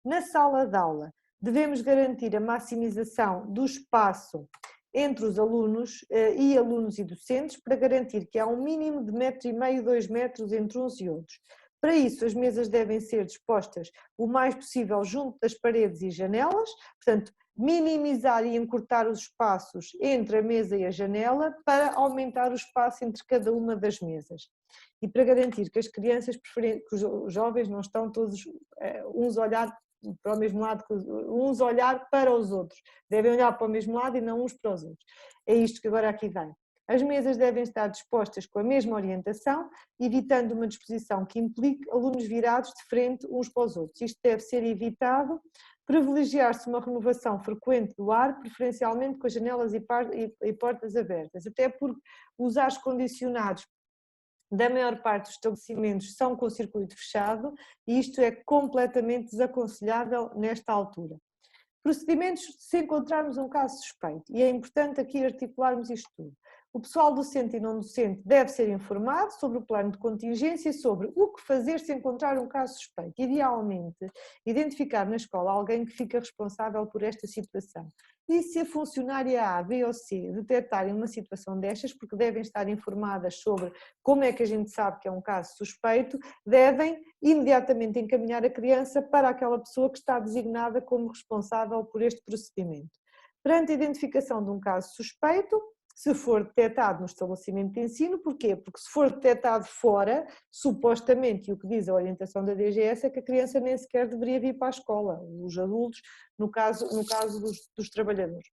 Na sala de aula, devemos garantir a maximização do espaço entre os alunos e docentes, para garantir que há um mínimo de 1,5 m, 2 metros entre uns e outros. Para isso, as mesas devem ser dispostas o mais possível junto das paredes e janelas, portanto, minimizar e encurtar os espaços entre a mesa e a janela para aumentar o espaço entre cada uma das mesas. E para garantir que as crianças, que os jovens não estão todos uns a olhar para o mesmo lado, uns a olhar para os outros, devem olhar para o mesmo lado e não uns para os outros. É isto que agora aqui vem. As mesas devem estar dispostas com a mesma orientação, evitando uma disposição que implique alunos virados de frente uns para os outros. Isto deve ser evitado, privilegiar-se uma renovação frequente do ar, preferencialmente com as janelas e portas abertas, até porque os ares condicionados da maior parte dos estabelecimentos são com circuito fechado e isto é completamente desaconselhável nesta altura. Procedimentos se encontrarmos um caso suspeito, e é importante aqui articularmos isto tudo. O pessoal docente e não docente deve ser informado sobre o plano de contingência e sobre o que fazer se encontrar um caso suspeito. Idealmente, identificar na escola alguém que fica responsável por esta situação. E se a funcionária A, B ou C detectarem uma situação destas, porque devem estar informadas sobre como é que a gente sabe que é um caso suspeito, devem imediatamente encaminhar a criança para aquela pessoa que está designada como responsável por este procedimento. Perante a identificação de um caso suspeito, se for detectado no estabelecimento de ensino, porquê? Porque se for detectado fora, supostamente, e o que diz a orientação da DGS é que a criança nem sequer deveria vir para a escola, os adultos, no caso dos trabalhadores.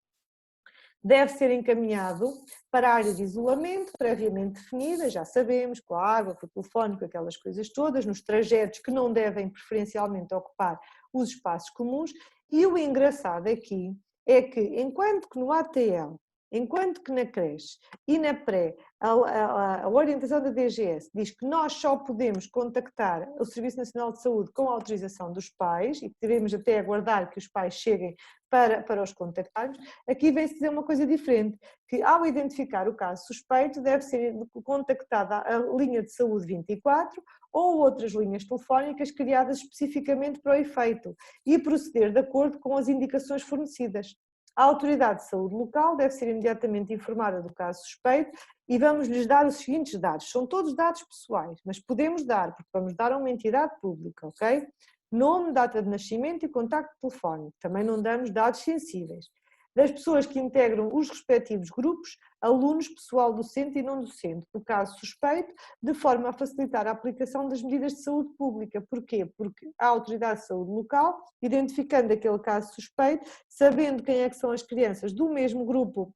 Deve ser encaminhado para a área de isolamento, previamente definida, já sabemos, com a água, com o telefone, com aquelas coisas todas, nos trajetos que não devem preferencialmente ocupar os espaços comuns, e o engraçado aqui é que, enquanto que no ATL, enquanto que na creche e na pré, a orientação da DGS diz que nós só podemos contactar o Serviço Nacional de Saúde com a autorização dos pais e que devemos até aguardar que os pais cheguem para os contactarmos, aqui vem-se dizer uma coisa diferente, que ao identificar o caso suspeito deve ser contactada a linha de saúde 24 ou outras linhas telefónicas criadas especificamente para o efeito e proceder de acordo com as indicações fornecidas. A autoridade de saúde local deve ser imediatamente informada do caso suspeito e vamos lhes dar os seguintes dados. São todos dados pessoais, mas podemos dar, porque vamos dar a uma entidade pública, ok? Nome, data de nascimento e contacto telefónico. Também não damos dados sensíveis. Das pessoas que integram os respectivos grupos, alunos, pessoal docente e não docente, do caso suspeito, de forma a facilitar a aplicação das medidas de saúde pública. Porquê? Porque a autoridade de saúde local, identificando aquele caso suspeito, sabendo quem é que são as crianças do mesmo grupo,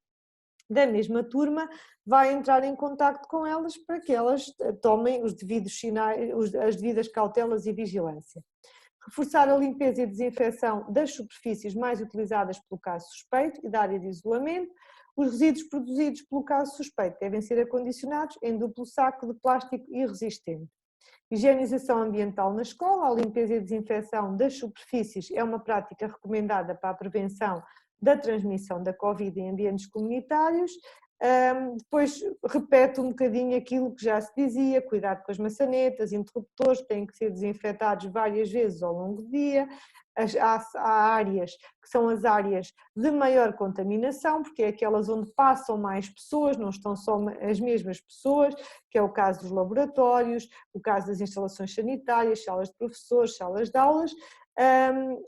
da mesma turma, vai entrar em contacto com elas para que elas tomem os devidos sinais, as devidas cautelas e vigilância. Reforçar a limpeza e desinfecção das superfícies mais utilizadas pelo caso suspeito e da área de isolamento. Os resíduos produzidos pelo caso suspeito devem ser acondicionados em duplo saco de plástico e resistente. Higienização ambiental na escola. A limpeza e desinfecção das superfícies é uma prática recomendada para a prevenção da transmissão da Covid em ambientes comunitários. Depois repete um bocadinho aquilo que já se dizia, cuidado com as maçanetas, interruptores têm que ser desinfetados várias vezes ao longo do dia. Há áreas que são as áreas de maior contaminação, porque é aquelas onde passam mais pessoas, não estão só as mesmas pessoas, que é o caso dos laboratórios, o caso das instalações sanitárias, salas de professores, salas de aulas,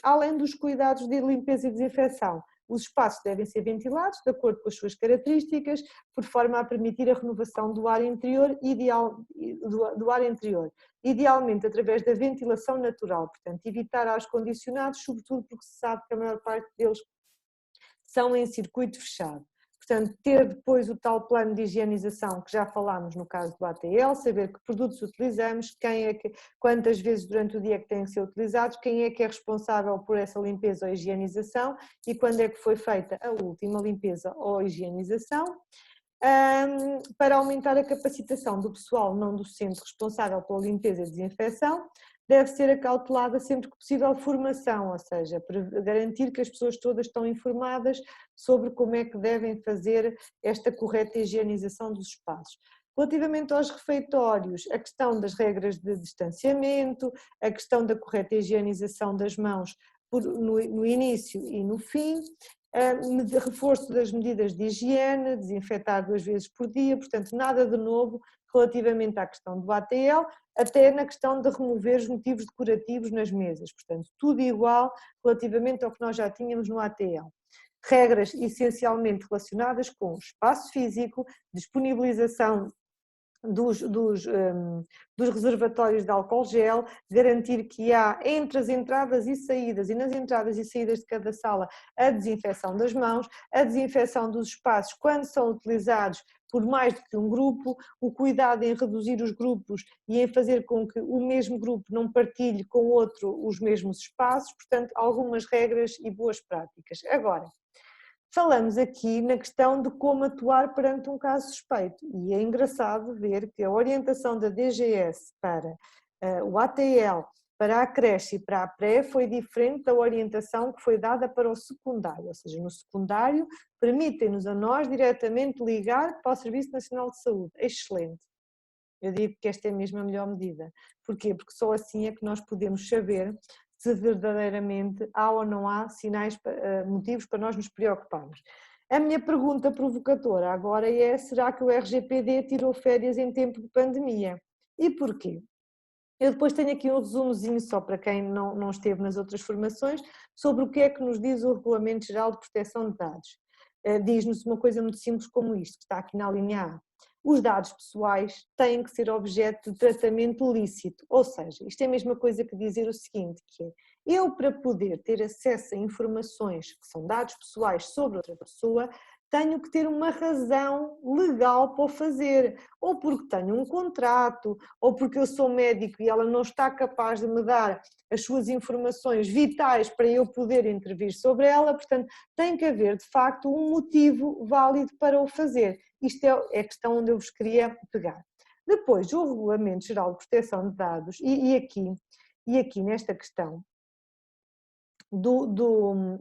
além dos cuidados de limpeza e desinfecção. Os espaços devem ser ventilados de acordo com as suas características, por forma a permitir a renovação do ar interior, idealmente através da ventilação natural, portanto evitar ares condicionados, sobretudo porque se sabe que a maior parte deles são em circuito fechado. Portanto, ter depois o tal plano de higienização que já falámos no caso do ATL, saber que produtos utilizamos, quantas vezes durante o dia que têm que ser utilizados, quem é que é responsável por essa limpeza ou higienização e quando é que foi feita a última limpeza ou higienização. Para aumentar a capacitação do pessoal não docente responsável pela limpeza e desinfecção, deve ser acautelada sempre que possível formação, ou seja, para garantir que as pessoas todas estão informadas sobre como é que devem fazer esta correta higienização dos espaços. Relativamente aos refeitórios, a questão das regras de distanciamento, a questão da correta higienização das mãos no início e no fim, reforço das medidas de higiene, desinfetar 2 vezes por dia, portanto nada de novo relativamente à questão do ATL, até na questão de remover os motivos decorativos nas mesas, portanto tudo igual relativamente ao que nós já tínhamos no ATL. Regras essencialmente relacionadas com espaço físico, disponibilização dos reservatórios de álcool gel, garantir que há entre as entradas e saídas e nas entradas e saídas de cada sala a desinfecção das mãos, a desinfecção dos espaços quando são utilizados por mais do que um grupo, o cuidado em reduzir os grupos e em fazer com que o mesmo grupo não partilhe com outro os mesmos espaços, portanto algumas regras e boas práticas. Agora, falamos aqui na questão de como atuar perante um caso suspeito e é engraçado ver que a orientação da DGS para o ATL, para a creche e para a pré foi diferente da orientação que foi dada para o secundário, ou seja, no secundário permitem-nos a nós diretamente ligar para o Serviço Nacional de Saúde, excelente. Eu digo que esta é mesmo a melhor medida. Porquê? Porque só assim é que nós podemos saber se verdadeiramente há ou não há sinais, motivos para nós nos preocuparmos. A minha pergunta provocadora agora é: será que o RGPD tirou férias em tempo de pandemia? E porquê? Eu depois tenho aqui um resumozinho só para quem não esteve nas outras formações sobre o que é que nos diz o Regulamento Geral de Proteção de Dados. Diz-nos uma coisa muito simples como isto, que está aqui na linha A. Os dados pessoais têm que ser objeto de tratamento lícito, ou seja, isto é a mesma coisa que dizer o seguinte, que é, eu para poder ter acesso a informações que são dados pessoais sobre outra pessoa, tenho que ter uma razão legal para o fazer, ou porque tenho um contrato, ou porque eu sou médico e ela não está capaz de me dar as suas informações vitais para eu poder intervir sobre ela, portanto tem que haver de facto um motivo válido para o fazer. Isto é a questão onde eu vos queria pegar. Depois, o Regulamento Geral de Proteção de Dados, e aqui nesta questão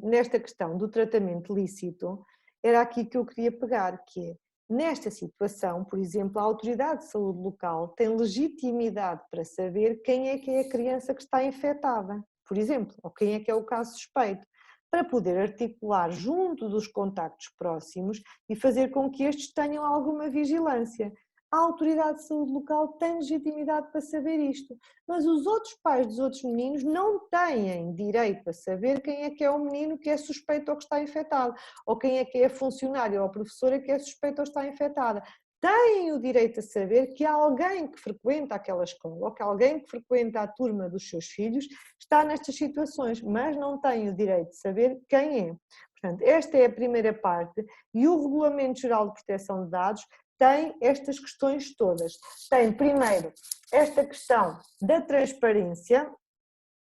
nesta questão do tratamento lícito, era aqui que eu queria pegar, que é, nesta situação, por exemplo, a Autoridade de Saúde Local tem legitimidade para saber quem é a criança que está infectada, por exemplo, ou quem é que é o caso suspeito, para poder articular junto dos contactos próximos e fazer com que estes tenham alguma vigilância. A Autoridade de Saúde Local tem legitimidade para saber isto, mas os outros pais dos outros meninos não têm direito a saber quem é que é o menino que é suspeito ou que está infectado, ou quem é que é a funcionária ou a professora que é suspeita ou está infectada. Têm o direito a saber que alguém que frequenta aquela escola ou que alguém que frequenta a turma dos seus filhos está nestas situações, mas não têm o direito de saber quem é. Portanto, esta é a primeira parte e o Regulamento Geral de Proteção de Dados tem estas questões todas. Tem, primeiro, esta questão da transparência,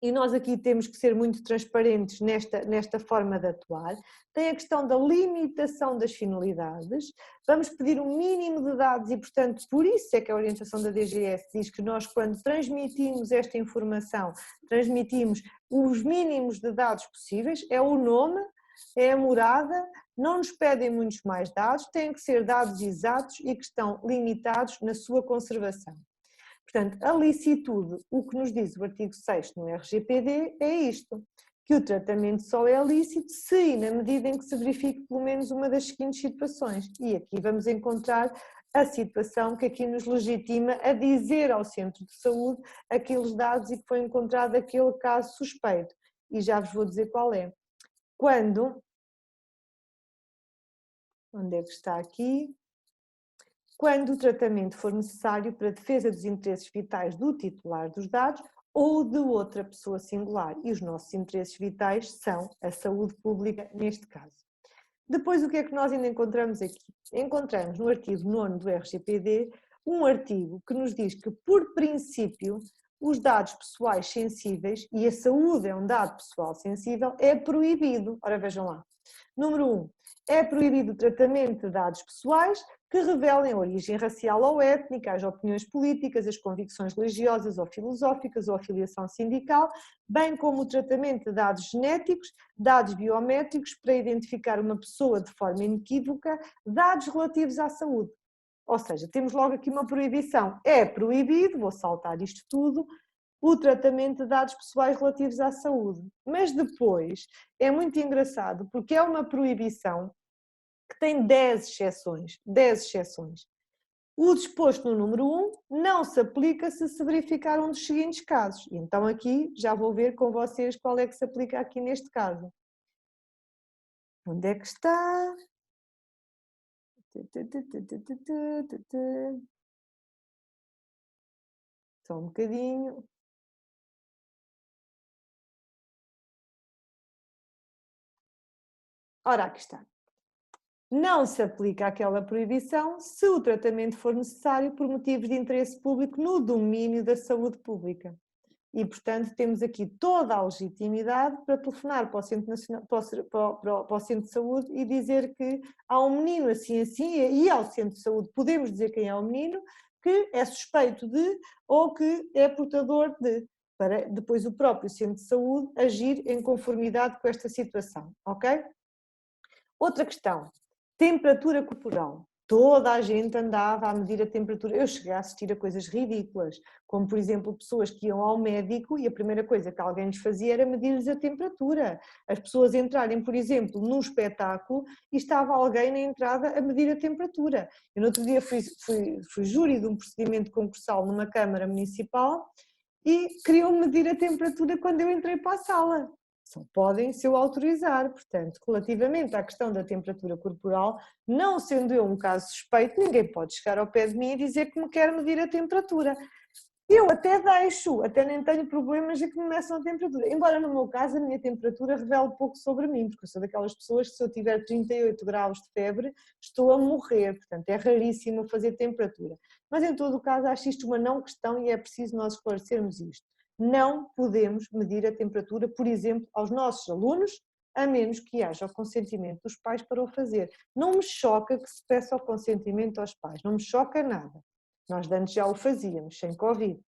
e nós aqui temos que ser muito transparentes nesta forma de atuar. Tem a questão da limitação das finalidades, vamos pedir um mínimo de dados e, portanto, por isso é que a orientação da DGS diz que nós, quando transmitimos esta informação, transmitimos os mínimos de dados possíveis, é o nome, é a morada, não nos pedem muitos mais dados, têm que ser dados exatos e que estão limitados na sua conservação. Portanto, a licitude, o que nos diz o artigo 6º no RGPD é isto, que o tratamento só é lícito se, na medida em que se verifique pelo menos uma das seguintes situações. E aqui vamos encontrar a situação que aqui nos legitima a dizer ao centro de saúde aqueles dados e que foi encontrado aquele caso suspeito. E já vos vou dizer qual é. Onde é que está aqui? Quando o tratamento for necessário para a defesa dos interesses vitais do titular dos dados ou de outra pessoa singular. E os nossos interesses vitais são a saúde pública neste caso. Depois, o que é que nós ainda encontramos aqui? Encontramos no artigo 9º do RGPD um artigo que nos diz que, por princípio, os dados pessoais sensíveis, e a saúde é um dado pessoal sensível, é proibido. Ora, vejam lá. Número 1. É proibido o tratamento de dados pessoais que revelem a origem racial ou étnica, as opiniões políticas, as convicções religiosas ou filosóficas ou a filiação sindical, bem como o tratamento de dados genéticos, dados biométricos para identificar uma pessoa de forma inequívoca, dados relativos à saúde. Ou seja, temos logo aqui uma proibição. É proibido, vou saltar isto tudo, o tratamento de dados pessoais relativos à saúde. Mas depois é muito engraçado porque é uma proibição que tem 10 exceções. 10 exceções. O disposto no número 1 não se aplica se se verificar um dos seguintes casos. E então aqui já vou ver com vocês qual é que se aplica aqui neste caso. Onde é que está? Só um bocadinho. Ora, aqui está. Não se aplica aquela proibição se o tratamento for necessário por motivos de interesse público no domínio da saúde pública. E, portanto, temos aqui toda a legitimidade para telefonar para o Centro, Nacional, para o Centro de Saúde e dizer que há um menino assim, e ao Centro de Saúde podemos dizer quem é o menino, que é suspeito de ou que é portador de, para depois o próprio Centro de Saúde agir em conformidade com esta situação, ok? Outra questão, temperatura corporal. Toda a gente andava a medir a temperatura. Eu cheguei a assistir a coisas ridículas, como por exemplo pessoas que iam ao médico e a primeira coisa que alguém lhes fazia era medir-lhes a temperatura. As pessoas entrarem, por exemplo, num espetáculo e estava alguém na entrada a medir a temperatura. Eu no outro dia fui júri de um procedimento concursal numa Câmara Municipal e queriam medir a temperatura quando eu entrei para a sala. Só podem se eu autorizar, portanto, relativamente à questão da temperatura corporal, não sendo eu um caso suspeito, ninguém pode chegar ao pé de mim e dizer que me quer medir a temperatura. Eu até deixo, até nem tenho problemas de que me meçam a temperatura, embora no meu caso a minha temperatura revele pouco sobre mim, porque eu sou daquelas pessoas que se eu tiver 38 graus de febre estou a morrer, portanto é raríssimo fazer temperatura. Mas em todo o caso acho isto uma não questão e é preciso nós esclarecermos isto. Não podemos medir a temperatura, por exemplo, aos nossos alunos, a menos que haja o consentimento dos pais para o fazer. Não me choca que se peça o consentimento aos pais, não me choca nada. Nós antes já o fazíamos, sem Covid.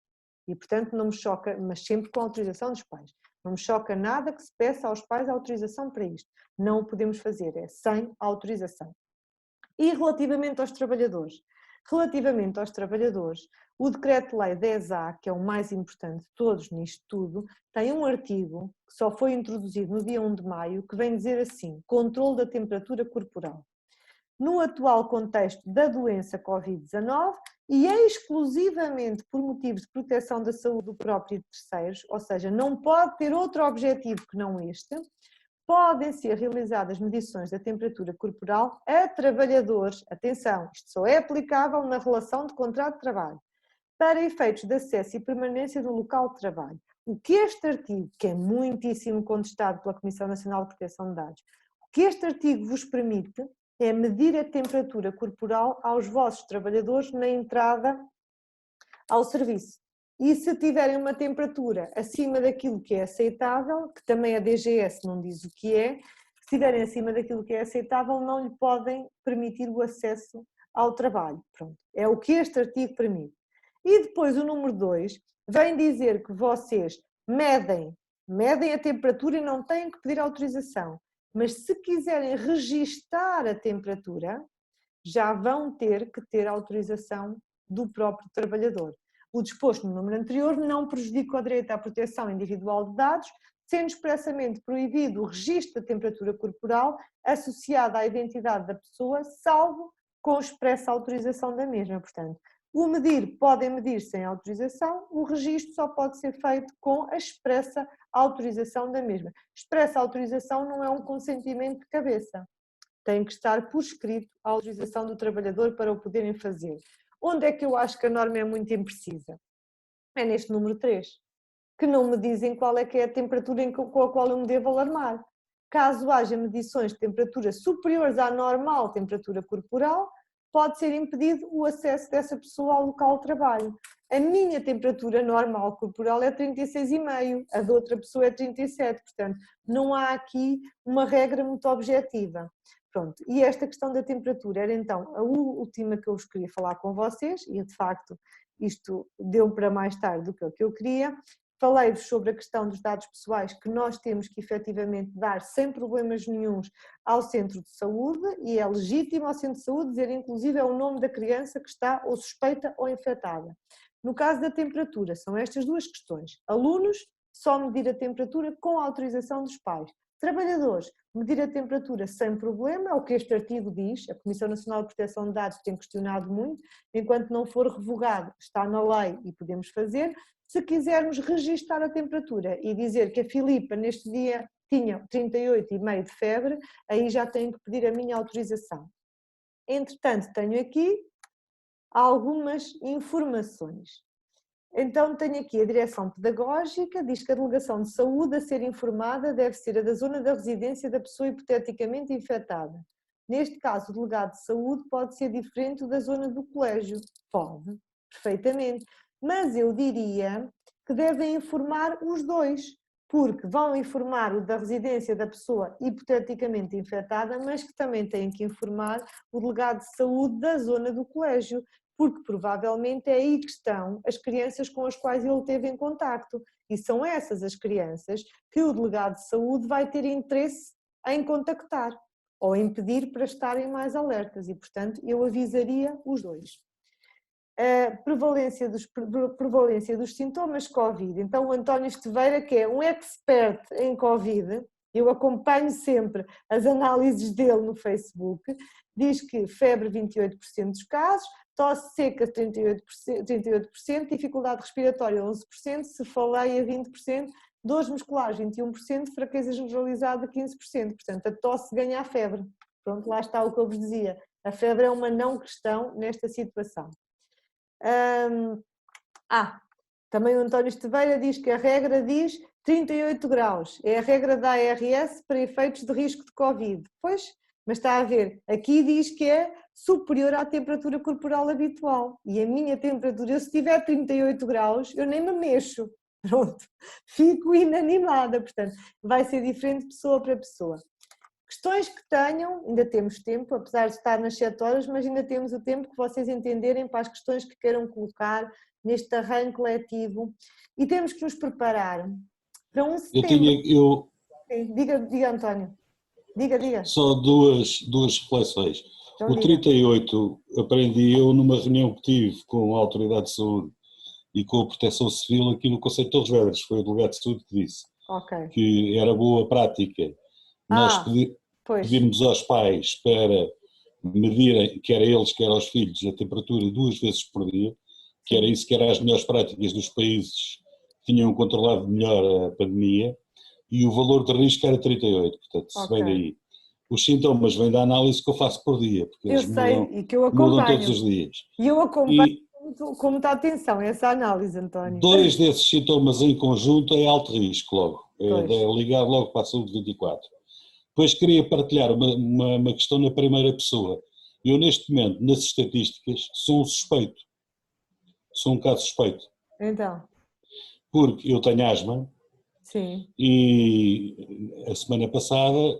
E, portanto, não me choca, mas sempre com a autorização dos pais. Não me choca nada que se peça aos pais a autorização para isto. Não o podemos fazer, é sem autorização. E relativamente aos trabalhadores? Relativamente aos trabalhadores, o Decreto-Lei 10A, que é o mais importante de todos nisto tudo, tem um artigo que só foi introduzido no dia 1 de maio, que vem dizer assim, controle da temperatura corporal. No atual contexto da doença Covid-19 e exclusivamente por motivos de proteção da saúde do próprio e de terceiros, ou seja, não pode ter outro objetivo que não este, podem ser realizadas medições da temperatura corporal a trabalhadores, atenção, isto só é aplicável na relação de contrato de trabalho, para efeitos de acesso e permanência no local de trabalho. O que este artigo, que é muitíssimo contestado pela Comissão Nacional de Proteção de Dados, o que este artigo vos permite é medir a temperatura corporal aos vossos trabalhadores na entrada ao serviço. E se tiverem uma temperatura acima daquilo que é aceitável, que também a DGS não diz o que é, se estiverem acima daquilo que é aceitável, não lhe podem permitir o acesso ao trabalho. Pronto, é o que este artigo permite. E depois o número 2 vem dizer que vocês medem a temperatura e não têm que pedir autorização. Mas se quiserem registar a temperatura, já vão ter que ter autorização do próprio trabalhador. O disposto no número anterior não prejudica o direito à proteção individual de dados, sendo expressamente proibido o registro da temperatura corporal associada à identidade da pessoa, salvo com expressa autorização da mesma. Portanto, o medir podem medir sem autorização, o registro só pode ser feito com a expressa autorização da mesma. Expressa autorização não é um consentimento de cabeça. Tem que estar por escrito a autorização do trabalhador para o poderem fazer. Onde é que eu acho que a norma é muito imprecisa? É neste número 3, que não me dizem qual é que é a temperatura com a qual eu me devo alarmar. caso haja medições de temperatura superiores à normal temperatura corporal, pode ser impedido o acesso dessa pessoa ao local de trabalho. A minha temperatura normal corporal é 36,5, a de outra pessoa é 37, portanto, não há aqui uma regra muito objetiva. Pronto, e esta questão da temperatura era então a última que eu vos queria falar com vocês, e de facto isto deu para mais tarde do que o que eu queria. Falei-vos sobre a questão dos dados pessoais que nós temos que efetivamente dar sem problemas nenhuns ao centro de saúde, e é legítimo ao centro de saúde dizer inclusive é o nome da criança que está ou suspeita ou infectada. No caso da temperatura, são estas duas questões. Alunos, só medir a temperatura com a autorização dos pais. Trabalhadores, medir a temperatura sem problema, é o que este artigo diz, a Comissão Nacional de Proteção de Dados tem questionado muito, enquanto não for revogado, está na lei e podemos fazer. Se quisermos registar a temperatura e dizer que a Filipa neste dia tinha 38,5 de febre, aí já tenho que pedir a minha autorização. Entretanto, tenho aqui algumas informações. Então tenho aqui a direção pedagógica, diz que a delegação de saúde a ser informada deve ser a da zona da residência da pessoa hipoteticamente infectada. Neste caso, o delegado de saúde pode ser diferente da zona do colégio. Pode, perfeitamente. Mas eu diria que devem informar os dois, porque vão informar o da residência da pessoa hipoteticamente infectada, mas que também têm que informar o delegado de saúde da zona do colégio, porque provavelmente é aí que estão as crianças com as quais ele teve em contacto, e são essas as crianças que o delegado de saúde vai ter interesse em contactar, ou em pedir para estarem mais alertas, e portanto eu avisaria os dois. A prevalência dos sintomas Covid. Então o António Esteveira, que é um expert em Covid, eu acompanho sempre as análises dele no Facebook, diz que febre 28% dos casos, tosse seca 38%, dificuldade respiratória 11%, cefaleia 20%, dores musculares 21%, fraqueza generalizada 15%, portanto a tosse ganha a febre. Pronto, lá está o que eu vos dizia, a febre é uma não questão nesta situação. Também o António Esteveira diz que a regra diz 38 graus, é a regra da ARS para efeitos de risco de Covid. Pois, mas está a ver, aqui diz que é superior à temperatura corporal habitual, e a minha temperatura, se tiver 38 graus, eu nem me mexo, pronto, fico inanimada, portanto, vai ser diferente de pessoa para pessoa. Questões que tenham, ainda temos tempo, apesar de estar nas 7 horas, mas ainda temos o tempo que vocês entenderem para as questões que queiram colocar neste arranque letivo, e temos que nos preparar para um setembro. Diga António, diga. Só duas reflexões. Então, o 38 aprendi eu numa reunião que tive com a Autoridade de Saúde e com a Proteção Civil aqui no Conselho de Torres Vedras, foi o delegado de saúde que disse que era boa prática nós pedirmos aos pais para medirem, quer a eles, quer aos filhos, a temperatura 2 vezes por dia, que era isso que eram as melhores práticas dos países que tinham controlado melhor a pandemia, e o valor de risco era 38, portanto, se vem daí. Os sintomas vêm da análise que eu faço por dia, porque eles mudam todos os dias. E eu acompanho com muita atenção essa análise, António. 2 desses sintomas em conjunto é alto risco logo, é ligado logo para a saúde 24. Depois queria partilhar uma questão na primeira pessoa. Eu neste momento, nas estatísticas, sou um suspeito. Sou um caso suspeito. Então? Porque eu tenho asma. Sim. E a semana passada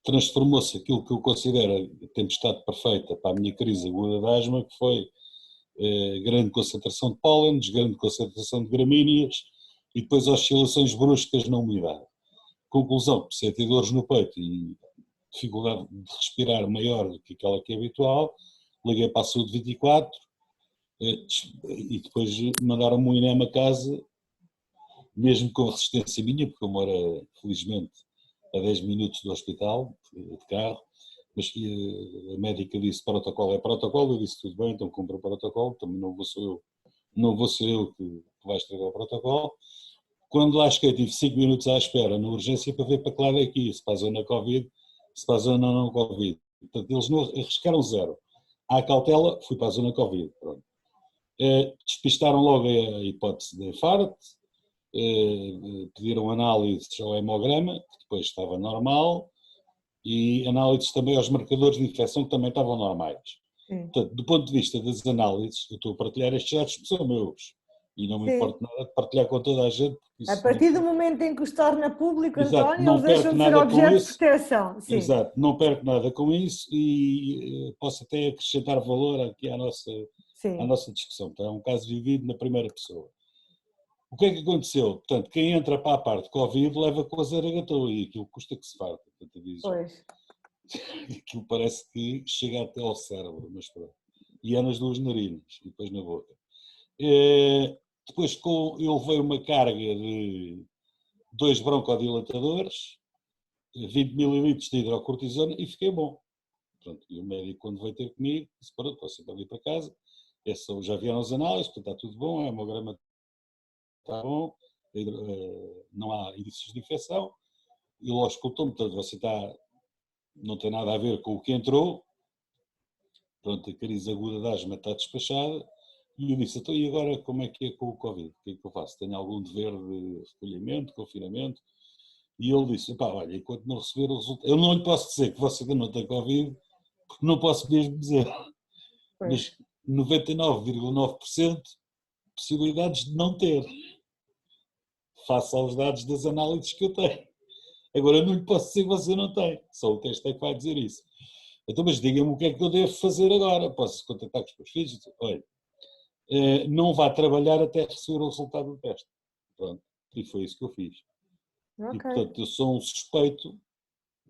transformou-se aquilo que eu considero a tempestade perfeita para a minha crise aguda de asma, que foi grande concentração de pólenes, grande concentração de gramíneas e depois oscilações bruscas na umidade. Conclusão, senti dores no peito e dificuldade de respirar maior do que aquela que é habitual, liguei para a saúde 24 e depois mandaram-me um INEM a casa, mesmo com resistência minha, porque eu moro, felizmente, a 10 minutos do hospital, de carro, mas a médica disse protocolo é protocolo, eu disse tudo bem, então cumpro o protocolo, também não vou ser eu que vai estragar o protocolo. Quando lá cheguei, tive 5 minutos à espera na urgência para ver para que lado é que ia, se para a zona Covid, se para a zona não Covid. Portanto, eles não arriscaram 0. À cautela, fui para a zona Covid. Pronto. Despistaram logo a hipótese de infarto, pediram análises ao hemograma, que depois estava normal, e análises também aos marcadores de infecção, que também estavam normais. Sim. Portanto, do ponto de vista das análises, eu estou a partilhar estes dados que são meus, e não me Sim. importa nada de partilhar com toda a gente. A partir do momento em que os torna público, Exato, António, não eles deixam perco de ser nada com objeto de isso. proteção. Sim. Exato, não perco nada com isso e posso até acrescentar valor aqui à nossa discussão. Então, é um caso vivido na primeira pessoa. O que é que aconteceu? Portanto, quem entra para a parte de Covid leva com a zaragatou e aquilo custa que se farta. Pois. Aquilo parece que chega até ao cérebro, mas pronto. E é nas duas narinas e depois na boca. Depois eu levei uma carga de 2 broncodilatadores, 20 ml de hidrocortisona e fiquei bom. Pronto, e o médico, quando veio ter comigo, disse: pronto, você pode ir para casa, já vieram as análises, portanto está tudo bom, o hemograma está bom, não há indícios de infecção. E ele escutou-me, portanto, você não tem nada a ver com o que entrou, pronto, a crise aguda de asma está despachada. E eu disse: então, e agora como é que é com o Covid? O que é que eu faço? Tenho algum dever de recolhimento, confinamento? E ele disse: pá, olha, enquanto não receber o resultado, eu não lhe posso dizer que você não tem Covid, porque não posso mesmo dizer, Pois. mas 99,9% possibilidades de não ter, face aos dados das análises que eu tenho. Agora, eu não lhe posso dizer que você não tem, só o teste é que vai dizer isso. Então, mas diga-me o que é que eu devo fazer agora. Posso contactar com os meus filhos e dizer: olha, não vá trabalhar até receber o resultado do teste. Pronto, e foi isso que eu fiz. Okay. E, portanto, eu sou um suspeito,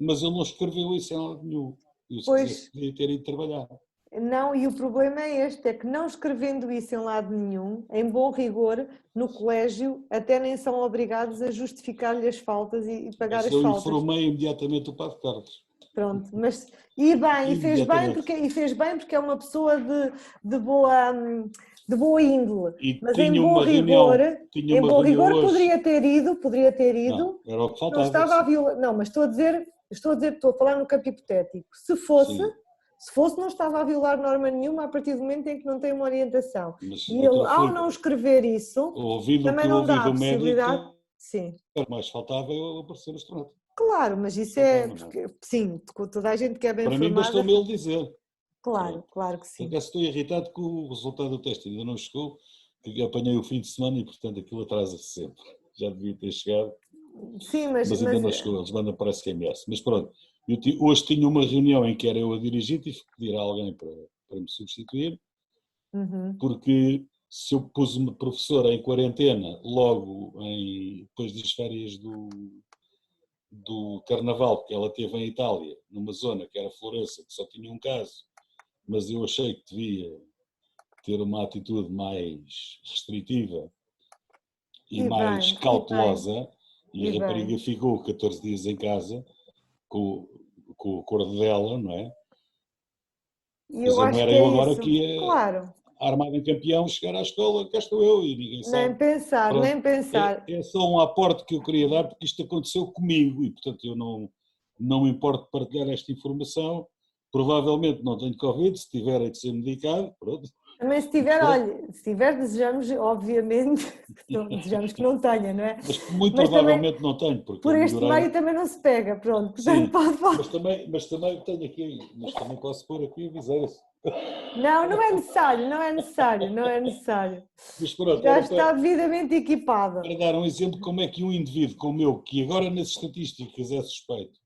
mas ele não escreveu isso em lado nenhum. Eu, se quisesse, podia ter ido trabalhar. Não, e o problema é este, é que não escrevendo isso em lado nenhum, em bom rigor, no colégio, até nem são obrigados a justificar-lhe as faltas e pagar as faltas. Eu informei imediatamente o Padre Carlos. Pronto, mas e fez bem porque é uma pessoa de boa índole. E mas tinha uma reunião poderia ter ido. Não, era o que faltava. Não estava a violar. Não, mas estou a falar no campo hipotético. Se fosse, não estava a violar norma nenhuma a partir do momento em que não tem uma orientação. Mas e ele, ao não escrever isso, também não dá a possibilidade. Sim. O mais faltava eu aparecer no estrado. Claro, mas isso é porque, sim, toda a gente que é bem informada. Para mim bastou-me ele dizer. Claro, claro que sim. Porque estou irritado que o resultado do teste ainda não chegou, que apanhei o fim de semana e, portanto, aquilo atrasa-se sempre. Já devia ter chegado. Sim, mas ainda não chegou, eles mandam para SMS. Mas pronto, hoje tinha uma reunião em que era eu a dirigir, tive que pedir a alguém para me substituir, porque se eu pus-me professora em quarentena, logo depois das férias do Carnaval, que ela teve em Itália, numa zona que era Florença, que só tinha um caso, mas eu achei que devia ter uma atitude mais restritiva e mais cautelosa, e a rapariga ficou 14 dias em casa com o acordo dela, não é? E eu acho não era que eu é agora isso. que ia, armado em campeão, chegar à escola, cá estou eu, e ninguém sabe. Nem pensar. É só um aporte que eu queria dar, porque isto aconteceu comigo, e portanto eu não me importo de partilhar esta informação. Provavelmente não tenho Covid, se tiver é de ser medicado, pronto. Também se tiver, desejamos, obviamente, desejamos que não tenha, não é? Mas muito provavelmente também, não tenho. Porque por este meio também não se pega, pronto. Portanto, mas também tenho aqui, mas também posso pôr aqui e dizer-se. Não é necessário. Mas pronto, já está devidamente equipado. Para dar um exemplo de como é que um indivíduo como eu, que agora nas estatísticas é suspeito,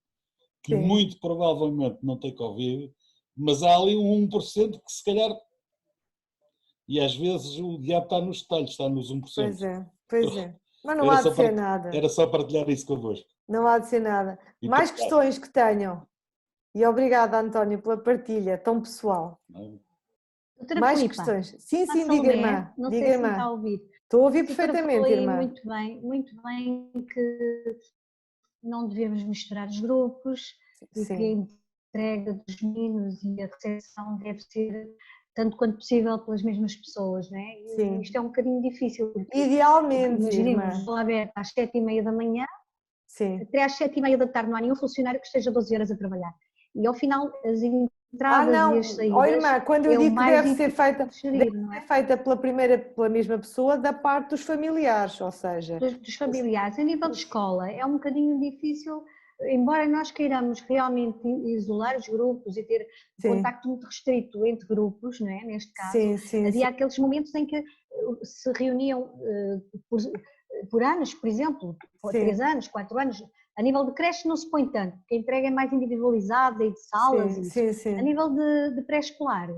que muito provavelmente não tem Covid, mas há ali um 1% que se calhar... E às vezes o diabo está nos detalhes, está nos 1%. Pois é. Mas não há de ser nada. Era só partilhar isso convosco. Não há de ser nada. Mais questões que tenham. E obrigada, António, pela partilha tão pessoal. Mais questões. Sim, diga, irmã. Não sei se me está a ouvir. Estou a ouvir perfeitamente, irmã. Muito bem que não devemos misturar os grupos e que a entrega dos meninos e a recepção deve ser tanto quanto possível pelas mesmas pessoas, não é? Sim. Isto é um bocadinho difícil. Idealmente, imaginemos, estou aberta às 7h30 da manhã, até às 7h30 da tarde não há nenhum funcionário que esteja 12 horas a trabalhar. E ao final as entradas e as não, saídas irmã, quando eu é o digo que mais deve ser difícil feita, de gerir, deve não ser é? feita pela mesma pessoa da parte dos familiares, ou seja, Dos familiares. A nível de escola é um bocadinho difícil, embora nós queiramos realmente isolar os grupos e ter um sim, contacto muito restrito entre grupos, não é? Neste caso, sim, sim, sim, havia aqueles momentos em que se reuniam por anos, por exemplo, por 3 sim, anos, 4 anos. A nível de creche não se põe tanto, porque a entrega é mais individualizada e de salas sim, e isso. sim, A sim. nível de pré-escolar,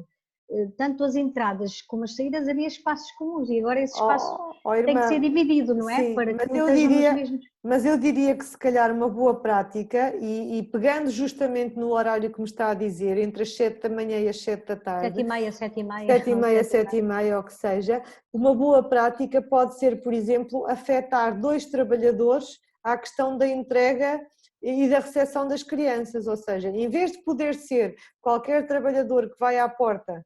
tanto as entradas como as saídas havia espaços comuns e agora esse espaço tem que ser Irmã, dividido, não é? sim, Para que não estejam nos mesmos. mas eu diria que se calhar uma boa prática, e pegando justamente no horário que me está a dizer, entre as 7 da manhã e as 7 da tarde, 7h30, 7h30, 7h30, 7h30. 7h30, ou que seja, uma boa prática pode ser, por exemplo, afetar 2 trabalhadores à questão da entrega e da recepção das crianças, ou seja, em vez de poder ser qualquer trabalhador que vai à porta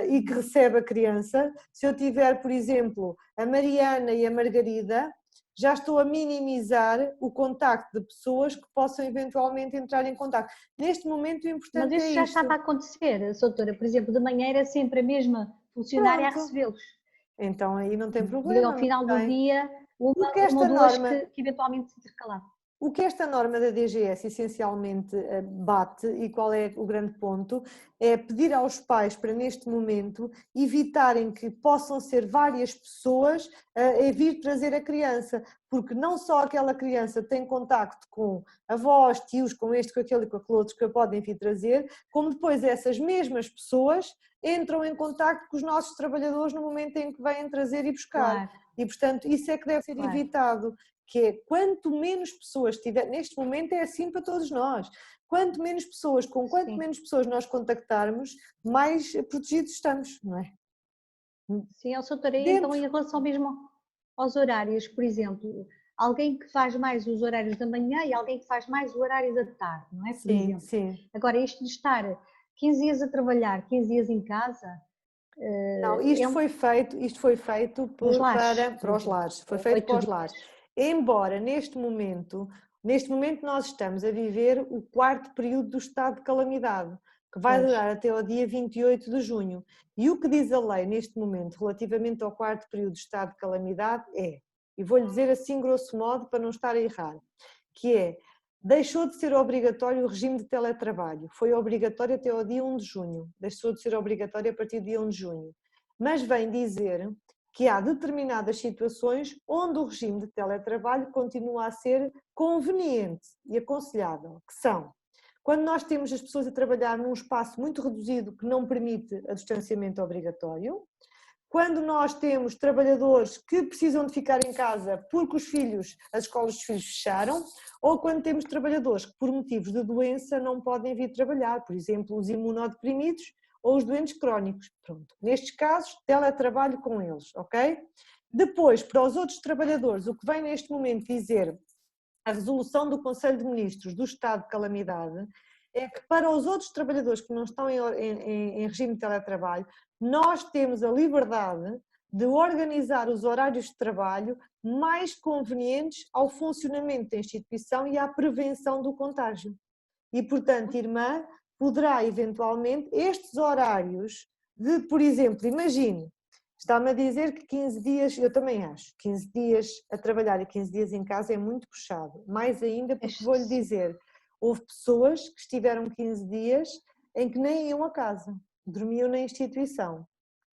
e que recebe a criança, se eu tiver, por exemplo, a Mariana e a Margarida, já estou a minimizar o contacto de pessoas que possam eventualmente entrar em contacto. Neste momento o Mas importante é isso já isso. estava a acontecer, doutora. Por exemplo, de manhã era sempre a mesma funcionária a Pronto, recebê-los. então aí não tem E problema, ao não final do tem. dia, O que uma ou esta duas norma que eventualmente se intercalavam. O que esta norma da DGS essencialmente bate, e qual é o grande ponto, é pedir aos pais para neste momento evitarem que possam ser várias pessoas a vir trazer a criança, porque não só aquela criança tem contacto com avós, tios, com este, com aquele e com aquele outro que podem vir trazer, como depois essas mesmas pessoas entram em contacto com os nossos trabalhadores no momento em que vêm trazer e buscar. Claro, E, portanto, isso é que deve ser claro. evitado, que é quanto menos pessoas tiver, neste momento é assim para todos nós, quanto menos pessoas, com quanto Sim. menos pessoas nós contactarmos, mais protegidos estamos, não é? Sim, eu doutora. Então, Dentro, em relação mesmo aos horários, por exemplo, alguém que faz mais os horários da manhã e alguém que faz mais o horário da tarde, não é? Por sim, exemplo. sim. Agora, isto de estar 15 dias a trabalhar, 15 dias em casa, Não, é isto foi feito nos lares, por para os exemplo, lares, foi feito 8 para os dias. lares. Embora neste momento nós estamos a viver o 4º período do estado de calamidade, que vai Pois, durar até ao dia 28 de junho. E o que diz a lei neste momento relativamente ao 4º período do estado de calamidade é, e vou-lhe dizer assim grosso modo para não estar a errar, que é: deixou de ser obrigatório o regime de teletrabalho, foi obrigatório até ao dia 1 de junho, deixou de ser obrigatório a partir do dia 1 de junho, mas vem dizer que há determinadas situações onde o regime de teletrabalho continua a ser conveniente e aconselhável, que são quando nós temos as pessoas a trabalhar num espaço muito reduzido que não permite a distanciamento obrigatório, quando nós temos trabalhadores que precisam de ficar em casa porque as escolas dos filhos fecharam, ou quando temos trabalhadores que por motivos de doença não podem vir trabalhar, por exemplo, os imunodeprimidos ou os doentes crónicos. Pronto. Nestes casos, teletrabalho com eles, ok? Depois, para os outros trabalhadores, o que vem neste momento dizer a resolução do Conselho de Ministros do estado de calamidade é que para os outros trabalhadores que não estão em regime de teletrabalho, nós temos a liberdade de organizar os horários de trabalho mais convenientes ao funcionamento da instituição e à prevenção do contágio. E, portanto, irmã, poderá eventualmente estes horários de, por exemplo, imagine, está-me a dizer que 15 dias, eu também acho, 15 dias a trabalhar e 15 dias em casa é muito puxado, mais ainda é porque vou-lhe excessivo. dizer, houve pessoas que estiveram 15 dias em que nem iam a casa, dormiam na instituição.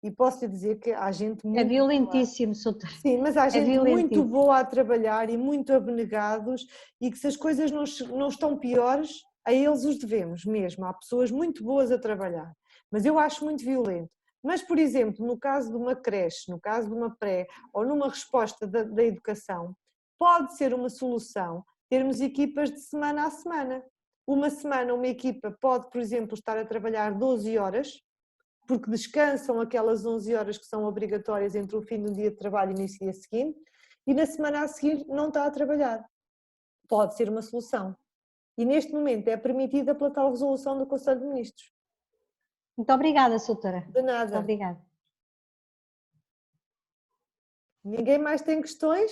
E posso lhe dizer que há gente É muito boa. violentíssimo, doutora. Sim, mas há É gente muito violentíssimo. boa a trabalhar e muito abnegados, e que se as coisas não estão piores, a eles os devemos mesmo. Há pessoas muito boas a trabalhar, mas eu acho muito violento. Mas, por exemplo, no caso de uma creche, no caso de uma pré ou numa resposta da educação, pode ser uma solução termos equipas de semana a semana. Uma semana uma equipa pode, por exemplo, estar a trabalhar 12 horas, porque descansam aquelas 11 horas que são obrigatórias entre o fim do dia de trabalho e o início do dia seguinte, e na semana a seguir não está a trabalhar. Pode ser uma solução. E neste momento é permitida pela tal resolução do Conselho de Ministros. Muito obrigada, doutora. De Muito nada. obrigada. Ninguém mais tem questões?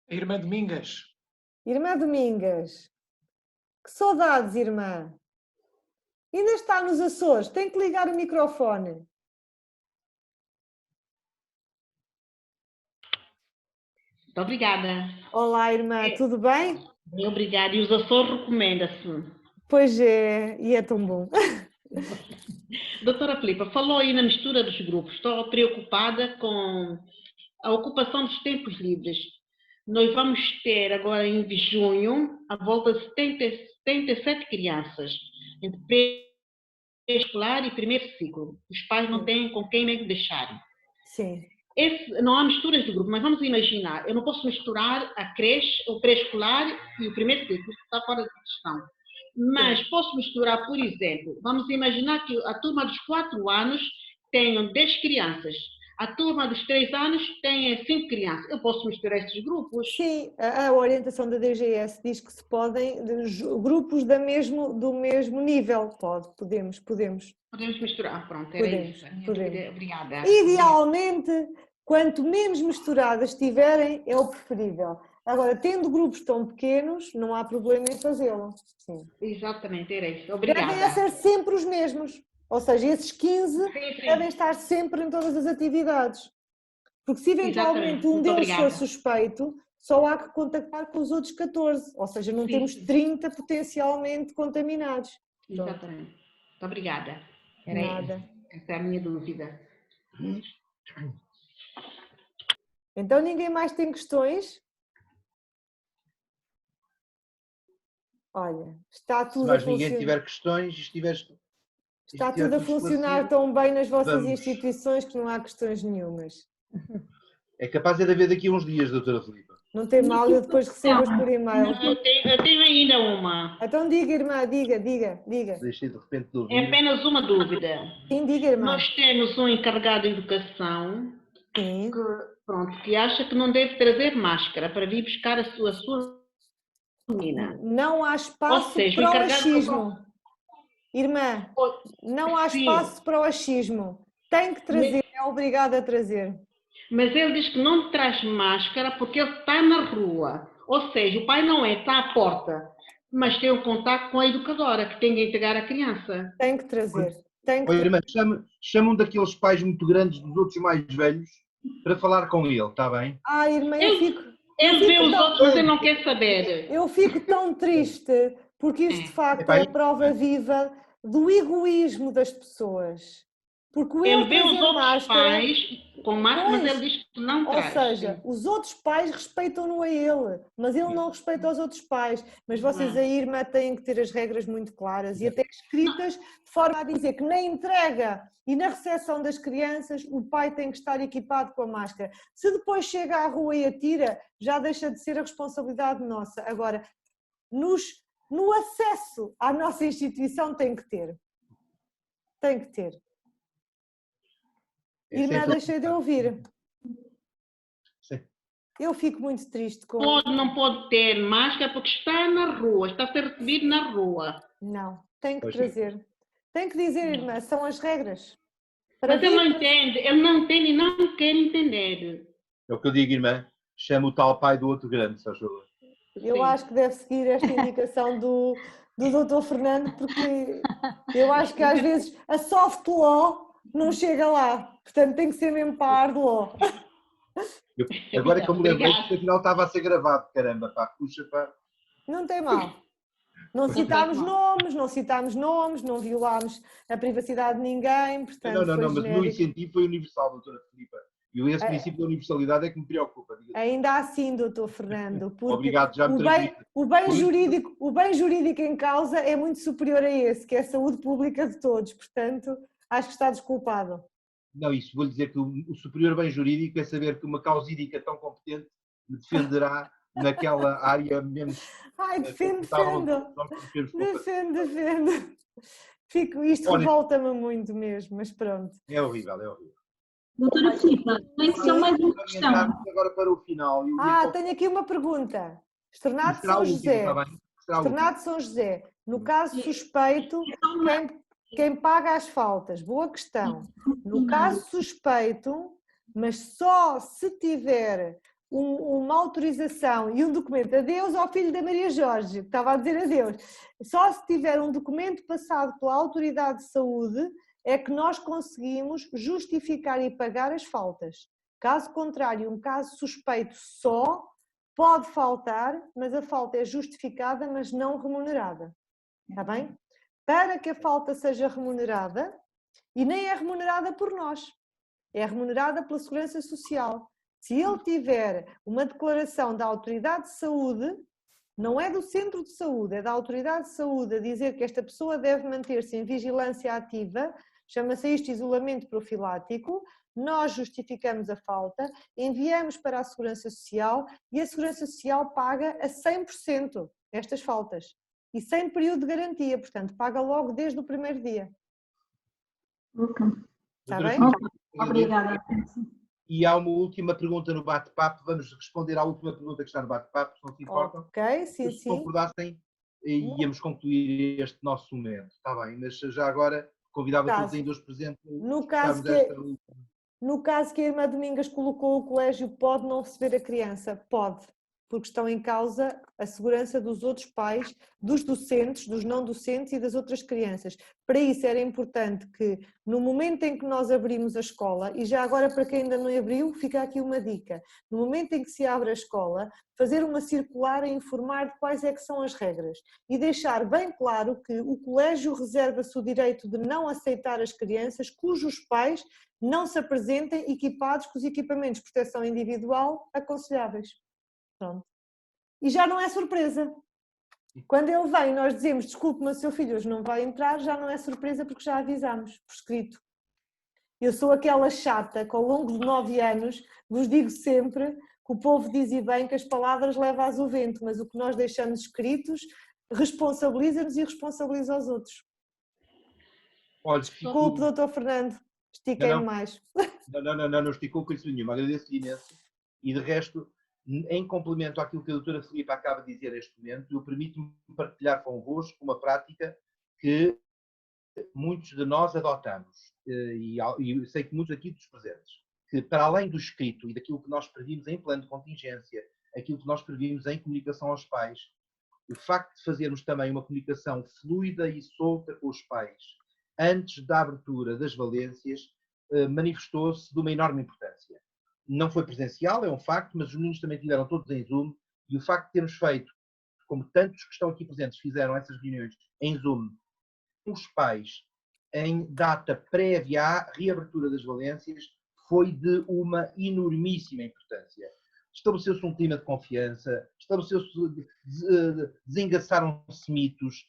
A irmã Domingas. Irmã Domingas, Que saudades, irmã. Ainda está nos Açores, tem que ligar o microfone. Muito obrigada. Olá, irmã, tudo bem? Bem, obrigada. E os Açores recomenda-se. Pois é, e é tão bom. Doutora Filipa, falou aí na mistura dos grupos. Estou preocupada com a ocupação dos tempos livres. Nós vamos ter agora em junho a volta de 77 crianças entre pré-escolar e primeiro ciclo. Os pais não têm com quem mesmo deixarem. Sim. Não há misturas de grupo, mas vamos imaginar, eu não posso misturar a creche, o pré-escolar e o primeiro ciclo, isso está fora de questão. Mas posso misturar, por exemplo, vamos imaginar que a turma dos 4 anos tenha 10 crianças, a turma dos 3 anos tenha 5 crianças. Eu posso misturar esses grupos? Sim, a orientação da DGS diz que se podem, grupos do mesmo nível. Podemos. Podemos misturar, pronto, era isso. Podemos. Obrigada. Idealmente, quanto menos misturadas tiverem, é o preferível. Agora, tendo grupos tão pequenos, não há problema em fazê-lo. Sim. Exatamente, era isso. Obrigada. Devem ser sempre os mesmos. Ou seja, esses 15 devem estar sempre em todas as atividades. Porque se eventualmente um deles for suspeito, só há que contactar com os outros 14. Ou seja, não temos 30 potencialmente contaminados. Exatamente. Muito obrigada. Era Nada. Essa é a minha dúvida. Então ninguém mais tem questões? Olha, está tudo a funcionar. Se mais ninguém tiver questões, Está tudo a funcionar tão bem nas vossas instituições que não há questões nenhumas. É capaz de haver daqui a uns dias, doutora Filipa. Não tem mal, eu depois recebo-as por e-mail. Eu tenho ainda uma. Então diga, irmã, diga. Deixei de repente de ouvir. É apenas uma dúvida. Sim, diga, irmã. Nós temos um encarregado de educação Sim. que acha que não deve trazer máscara para vir buscar a sua menina. Não há espaço para o achismo. Irmã, não há espaço para o achismo. Tem que trazer, é obrigado a trazer. Mas ele diz que não traz máscara porque ele está na rua. Ou seja, o pai não está à porta, mas tem um contato com a educadora que tem que entregar a criança. Tem que trazer. Irmã, chama um daqueles pais muito grandes dos outros mais velhos para falar com ele, está bem? Irmã, ele vê os outros, mas ele não quer saber. Eu fico tão triste porque isto de facto é a prova viva do egoísmo das pessoas. Porque ele vê os outros pais com máscara, mas ele diz que não traz. Ou seja, os outros pais respeitam-no a ele, mas ele não respeita os outros pais. Mas vocês aí, irmã, têm que ter as regras muito claras e até escritas de forma a dizer que na entrega e na recepção das crianças o pai tem que estar equipado com a máscara. Se depois chega à rua e atira, já deixa de ser a responsabilidade nossa. Agora, no acesso à nossa instituição tem que ter. Tem que ter. Irmã, deixei de ouvir. Sim. Eu fico muito triste com... Não pode ter máscara porque está na rua, está a ser recebido na rua. Não, tem que trazer. Tem que dizer, irmã, são as regras. Mas ele não entende e não quer entender. É o que eu digo, irmã, chama o tal pai do outro grande, se achou. Eu acho que deve seguir esta indicação do Dr. Fernando, porque eu acho que às vezes a soft law não chega lá. Portanto, tem que ser mesmo para a hard law. Agora que eu me lembrei que afinal estava a ser gravado, caramba, pá, puxa, pá. Não tem mal. Não citámos nomes, não violámos a privacidade de ninguém, portanto Não, mas o meu incentivo foi universal, doutora Filipa. E esse princípio da universalidade é que me preocupa. Ainda assim, doutor Fernando, porque obrigado, já me o bem jurídico em causa é muito superior a esse, que é a saúde pública de todos, portanto, acho que está desculpado. Não, isso vou-lhe dizer que o superior bem jurídico é saber que uma causídica tão competente me defenderá naquela área menos... Defende. Isto revolta-me muito mesmo, mas pronto. É horrível. Doutora Filipa, tem só mais uma questão. Agora para o final. Tenho aqui uma pergunta. Externato de São José. Externato de São José. No caso suspeito, quem paga as faltas? Boa questão. No caso suspeito, mas só se tiver uma autorização e um documento adeus ao filho da Maria Jorge, que estava a dizer adeus. Só se tiver um documento passado pela autoridade de saúde é que nós conseguimos justificar e pagar as faltas. Caso contrário, um caso suspeito só pode faltar, mas a falta é justificada, mas não remunerada. Está bem? Para que a falta seja remunerada, e nem é remunerada por nós, é remunerada pela Segurança Social. Se ele tiver uma declaração da Autoridade de Saúde, não é do Centro de Saúde, é da Autoridade de Saúde a dizer que esta pessoa deve manter-se em vigilância ativa, chama-se isto isolamento profilático, nós justificamos a falta, enviamos para a Segurança Social e a Segurança Social paga a 100% estas faltas. E sem período de garantia, portanto, paga logo desde o primeiro dia. Ok. Está bem? Obrigada. E há uma última pergunta no bate-papo. Vamos responder à última pergunta que está no bate-papo, se não se importam. Ok, sim, Se sim. concordassem, íamos concluir este nosso momento. Está bem, mas já agora convidava todos ainda os presentes. No caso que a irmã Domingas colocou, o colégio pode não receber a criança? Pode, porque estão em causa a segurança dos outros pais, dos docentes, dos não docentes e das outras crianças. Para isso era importante que, no momento em que nós abrimos a escola, e já agora para quem ainda não abriu, fica aqui uma dica, no momento em que se abre a escola, fazer uma circular a informar de quais é que são as regras e deixar bem claro que o colégio reserva-se o direito de não aceitar as crianças cujos pais não se apresentem equipados com os equipamentos de proteção individual aconselháveis. Pronto. E já não é surpresa. Quando ele vem, nós dizemos, desculpe, mas o seu filho hoje não vai entrar, já não é surpresa porque já avisámos, por escrito. Eu sou aquela chata que ao longo de 9 anos vos digo sempre que o povo diz e bem que as palavras levam ao vento, mas o que nós deixamos escritos responsabiliza-nos e responsabiliza os outros. Olha, desculpe, doutor Fernando, estiquei mais. Não esticou coisa nenhuma, agradeço-lhe imenso. E de resto, em complemento àquilo que a doutora Filipe acaba de dizer neste momento, eu permito-me partilhar convosco uma prática que muitos de nós adotamos, e sei que muitos aqui dos presentes, que para além do escrito e daquilo que nós previmos em plano de contingência, aquilo que nós previmos em comunicação aos pais, o facto de fazermos também uma comunicação fluida e solta com os pais, antes da abertura das valências, manifestou-se de uma enorme importância. Não foi presencial, é um facto, mas os meninos também estiveram todos em Zoom, e o facto de termos feito, como tantos que estão aqui presentes fizeram essas reuniões em Zoom, os pais, em data prévia à reabertura das valências, foi de uma enormíssima importância. Estabeleceu-se um clima de confiança, desengaçaram-se mitos,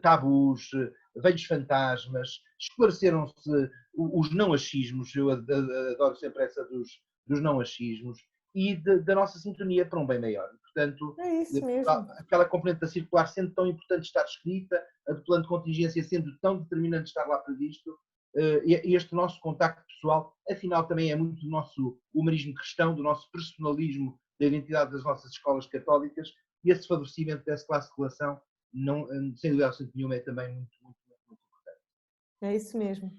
tabus, velhos fantasmas, esclareceram-se os não-achismos, eu adoro sempre essa dos não-achismos, e da nossa sintonia para um bem maior. Portanto, é isso mesmo. Aquela componente da circular sendo tão importante estar escrita, a do plano de contingência sendo tão determinante estar lá previsto, este nosso contacto pessoal, afinal também é muito do nosso humanismo cristão, do nosso personalismo, da identidade das nossas escolas católicas, e esse favorecimento dessa classe de relação, sem dúvida nenhuma, é também muito importante. É isso mesmo.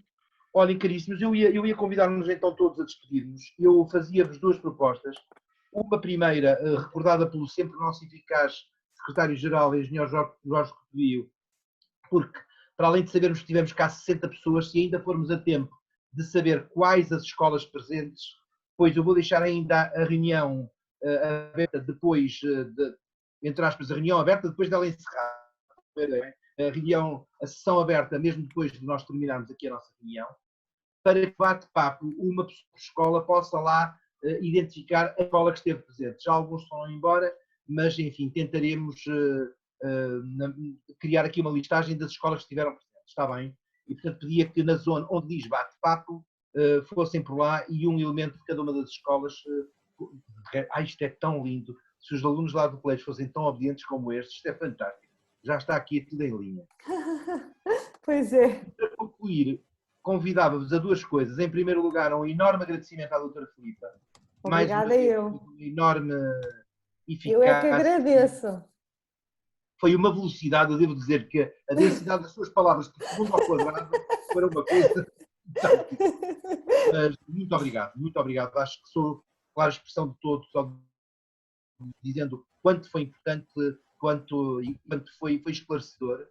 Olhem, caríssimos, eu ia convidar-nos então todos a despedir-nos. Eu fazia-vos 2 propostas. Uma primeira, recordada pelo sempre nosso eficaz secretário-geral, engenheiro Jorge Cotovio, porque, para além de sabermos que tivemos cá 60 pessoas, se ainda formos a tempo de saber quais as escolas presentes, pois eu vou deixar ainda a reunião aberta depois, entre aspas, a reunião aberta depois dela encerrar. A sessão aberta, mesmo depois de nós terminarmos aqui a nossa reunião, para que bate-papo uma escola possa lá identificar a escola que esteve presente. Já alguns foram embora, mas enfim, tentaremos criar aqui uma listagem das escolas que estiveram presentes, está bem? E portanto pedia que na zona onde diz bate-papo fossem por lá e um elemento de cada uma das escolas. Isto é tão lindo. Se os alunos lá do colégio fossem tão obedientes como estes, isto é fantástico. Já está aqui tudo em linha. Pois é. Para concluir, convidava-vos a 2 coisas. Em primeiro lugar, um enorme agradecimento à doutora Filipe. Obrigada eu. Uma enorme eficácia. Eu é que agradeço. Foi uma velocidade, eu devo dizer que a densidade das suas palavras por segundo ao quadrado foi uma coisa... Mas muito obrigado. Acho que sou clara expressão de todos, dizendo quanto foi importante, quanto foi esclarecedor.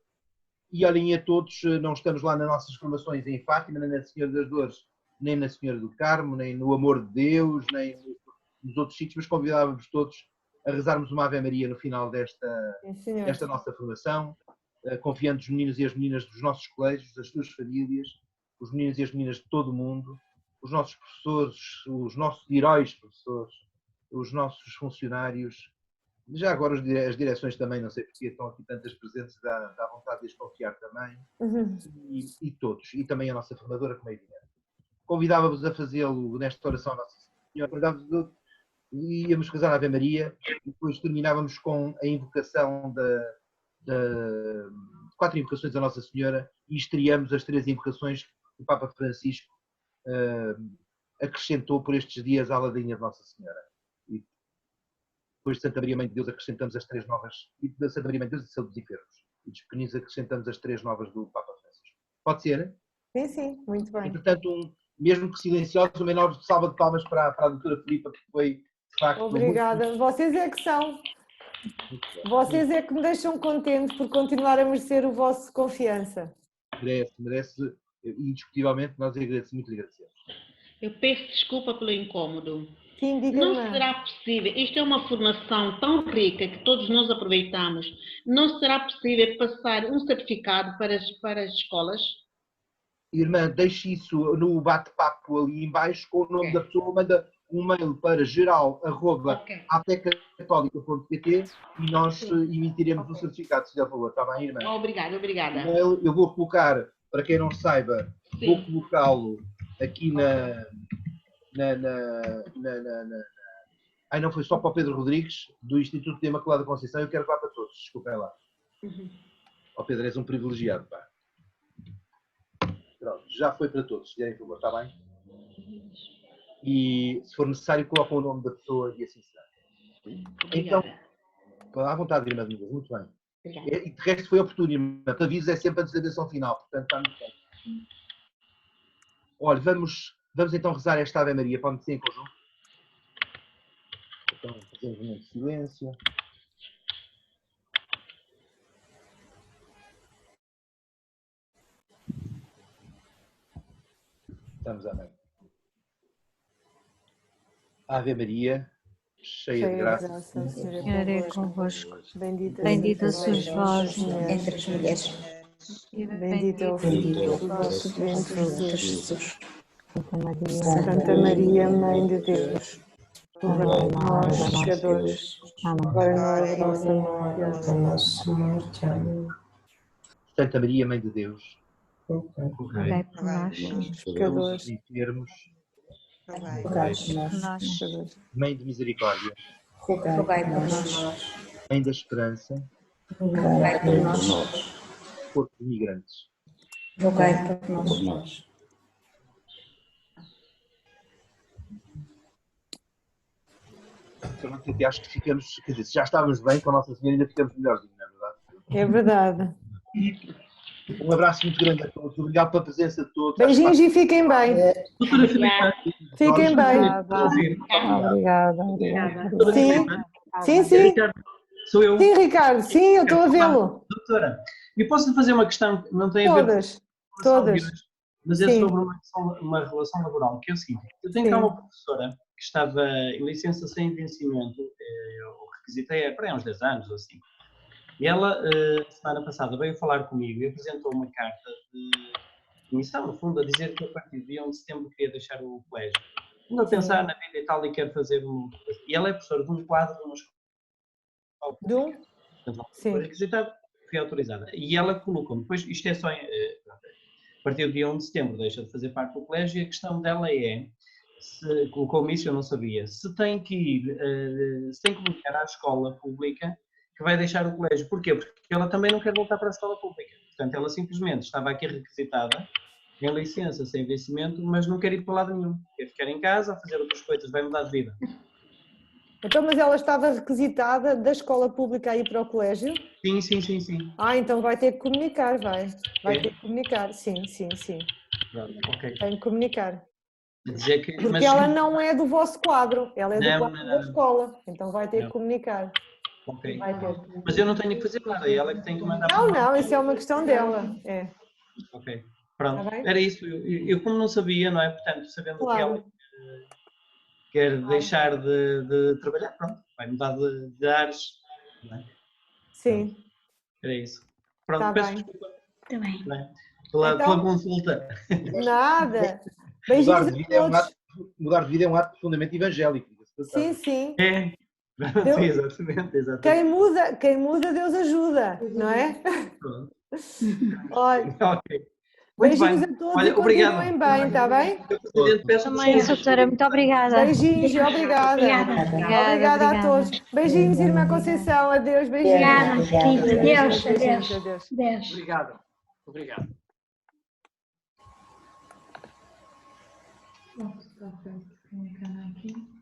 E olhem a todos, não estamos lá nas nossas formações em Fátima, nem na Senhora das Dores, nem na Senhora do Carmo, nem no Amor de Deus, nem nos outros sítios, mas convidávamos todos a rezarmos uma Ave Maria no final desta nossa formação, confiando os meninos e as meninas dos nossos colégios, das suas famílias, os meninos e as meninas de todo o mundo, os nossos professores, os nossos heróis professores, os nossos funcionários, já agora as direções também, não sei porque estão aqui tantas presentes, dá vontade de desconfiar também, e todos, e também a nossa formadora, como é evidente. Convidava-vos a fazê-lo nesta oração à Nossa Senhora, convidava-vos, íamos rezar a Ave Maria, e depois terminávamos com a invocação de 4 invocações à Nossa Senhora, e estreamos as 3 invocações que o Papa Francisco acrescentou por estes dias à ladainha de Nossa Senhora. E depois de Santa Maria Mãe de Deus acrescentamos as 3 novas, e de Santa Maria Mãe de Deus e Saúde dos Enfermos. E dos pequeninos acrescentamos as 3 novas do Papa Francisco. Pode ser? Sim, sim, muito bem. Entretanto, mesmo que silencioso, uma enorme salva de palmas para a doutora Filipa, porque foi, de facto... Obrigada. Vocês é que são. Vocês é que me deixam contente por continuar a merecer o vosso confiança. Merece, indiscutivelmente, nós muito agradecemos. Eu peço desculpa pelo incômodo. Sim, não será possível, isto é uma formação tão rica que todos nós aproveitamos, não será possível passar um certificado para as escolas? Irmã, deixe isso no bate-papo ali em baixo com o nome da pessoa, manda um mail para geral@apeccatólica.pt e nós emitiremos o certificado, se der favor, está bem, irmã? Obrigada. Eu vou colocar, para quem não saiba, vou colocá-lo aqui não foi só para o Pedro Rodrigues, do Instituto de Imaculada Conceição, eu quero que vá para todos, desculpem lá. Ó Pedro, és um privilegiado, pá. Pronto, já foi para todos, se derem favor, está bem? E se for necessário, colocam o nome da pessoa e assim será. Então, à vontade, irmã de Deus, muito bem. E de resto foi oportuno, irmã. O aviso é sempre antes da benção final, portanto está muito bem. Olha, vamos então rezar esta Ave Maria, pode ser em conjunto? Então, fazemos um momento de silêncio. Estamos a bem. Ave Maria, cheia de graça, o Senhor é convosco. Bendita sois vós entre as mulheres. Bendito é o fruto do vosso ventre, Jesus. Santa Maria, Mãe de Deus, rogai por nós, pecadores, agora na hora da nossa morte. Amém. Santa Maria, Mãe de Deus, Rogai por nós, Pecadores, enfermos, rogai por nós, pecadores. Mãe de Misericórdia, Rogai por nós, Mãe da Esperança, rogai por nós, Corpo de Migrantes. rogai por nós. Eu acho que ficamos, quer dizer, se já estávamos bem com a Nossa Senhora, ainda ficamos melhorzinhos, não é verdade? É verdade. Um abraço muito grande a todos, obrigado pela presença de todos. Beijinhos e fiquem bem. Doutora Filipa, Fiquem bem. Obrigada. Sim. Ricardo, sou eu. Sim, Ricardo, sim, eu estou a vê-lo. Doutora, eu posso lhe fazer uma questão que não tem a ver Todas. mas é Sim. sobre uma relação laboral, que é o seguinte, eu tenho cá uma professora que estava em licença sem vencimento, eu requisitei para uns 10 anos ou assim, e ela, semana passada, veio falar comigo e apresentou uma carta de demissão, no fundo, a dizer que a partir de 1 de setembro queria deixar o colégio. Ando a pensar na vida e tal e quero fazer E ela é professora de um quadro de uma escola. Portanto, foi requisitada, fui autorizada. E ela colocou depois, isto é só a partir do dia 1 de setembro deixa de fazer parte do colégio e a questão dela é, se colocou-me isso, eu não sabia, se tem que ir, se tem que comunicar à escola pública que vai deixar o colégio. Porquê? Porque ela também não quer voltar para a escola pública. Portanto, ela simplesmente estava aqui requisitada, em licença, sem vencimento, mas não quer ir para lado nenhum. Quer ficar em casa, a fazer outras coisas, vai mudar de vida. Então, mas ela estava requisitada da escola pública a ir para o colégio? Sim. Então vai ter que comunicar, vai ter que comunicar, sim. Pronto, ok. Tem que comunicar. Dizer que, Porque mas, ela não é do vosso quadro, ela é do Não, quadro não, da não. escola, então vai ter Não. que comunicar. ok. Vai ter. Mas eu não tenho que fazer nada, é ela que tem que mandar Não, para mim. não, isso é uma questão dela. É, Ok, pronto. Tá bem? Era isso. Eu como não sabia, não é? Portanto, sabendo que ela claro. quer deixar de trabalhar, pronto, vai mudar de ares. Não é? Sim, Era isso. Pronto, está peço bem. desculpa Também. não é? pela Então- consulta. Nada. Mudar Beijinhos de a vida é um ato, todos. mudar de vida é um ato profundamente evangélico. Sim, sim. É, Eu- sim, exatamente, Quem exatamente. muda, Deus ajuda, não é? Pronto. Olha, Ok. Muito beijinhos bem. a todos Olha, e obrigado. continuem bem, está bem? Sr. Presidente, peço Também, desculpas. doutora, muito obrigada. Beijinhos e obrigada. Obrigada a todos. Beijinhos, irmã Conceição. Adeus, beijinhos. Obrigada, querida. Adeus, Beijinhos, adeus. adeus. Adeus. Obrigado. Obrigado. Pronto, está feito. Aqui.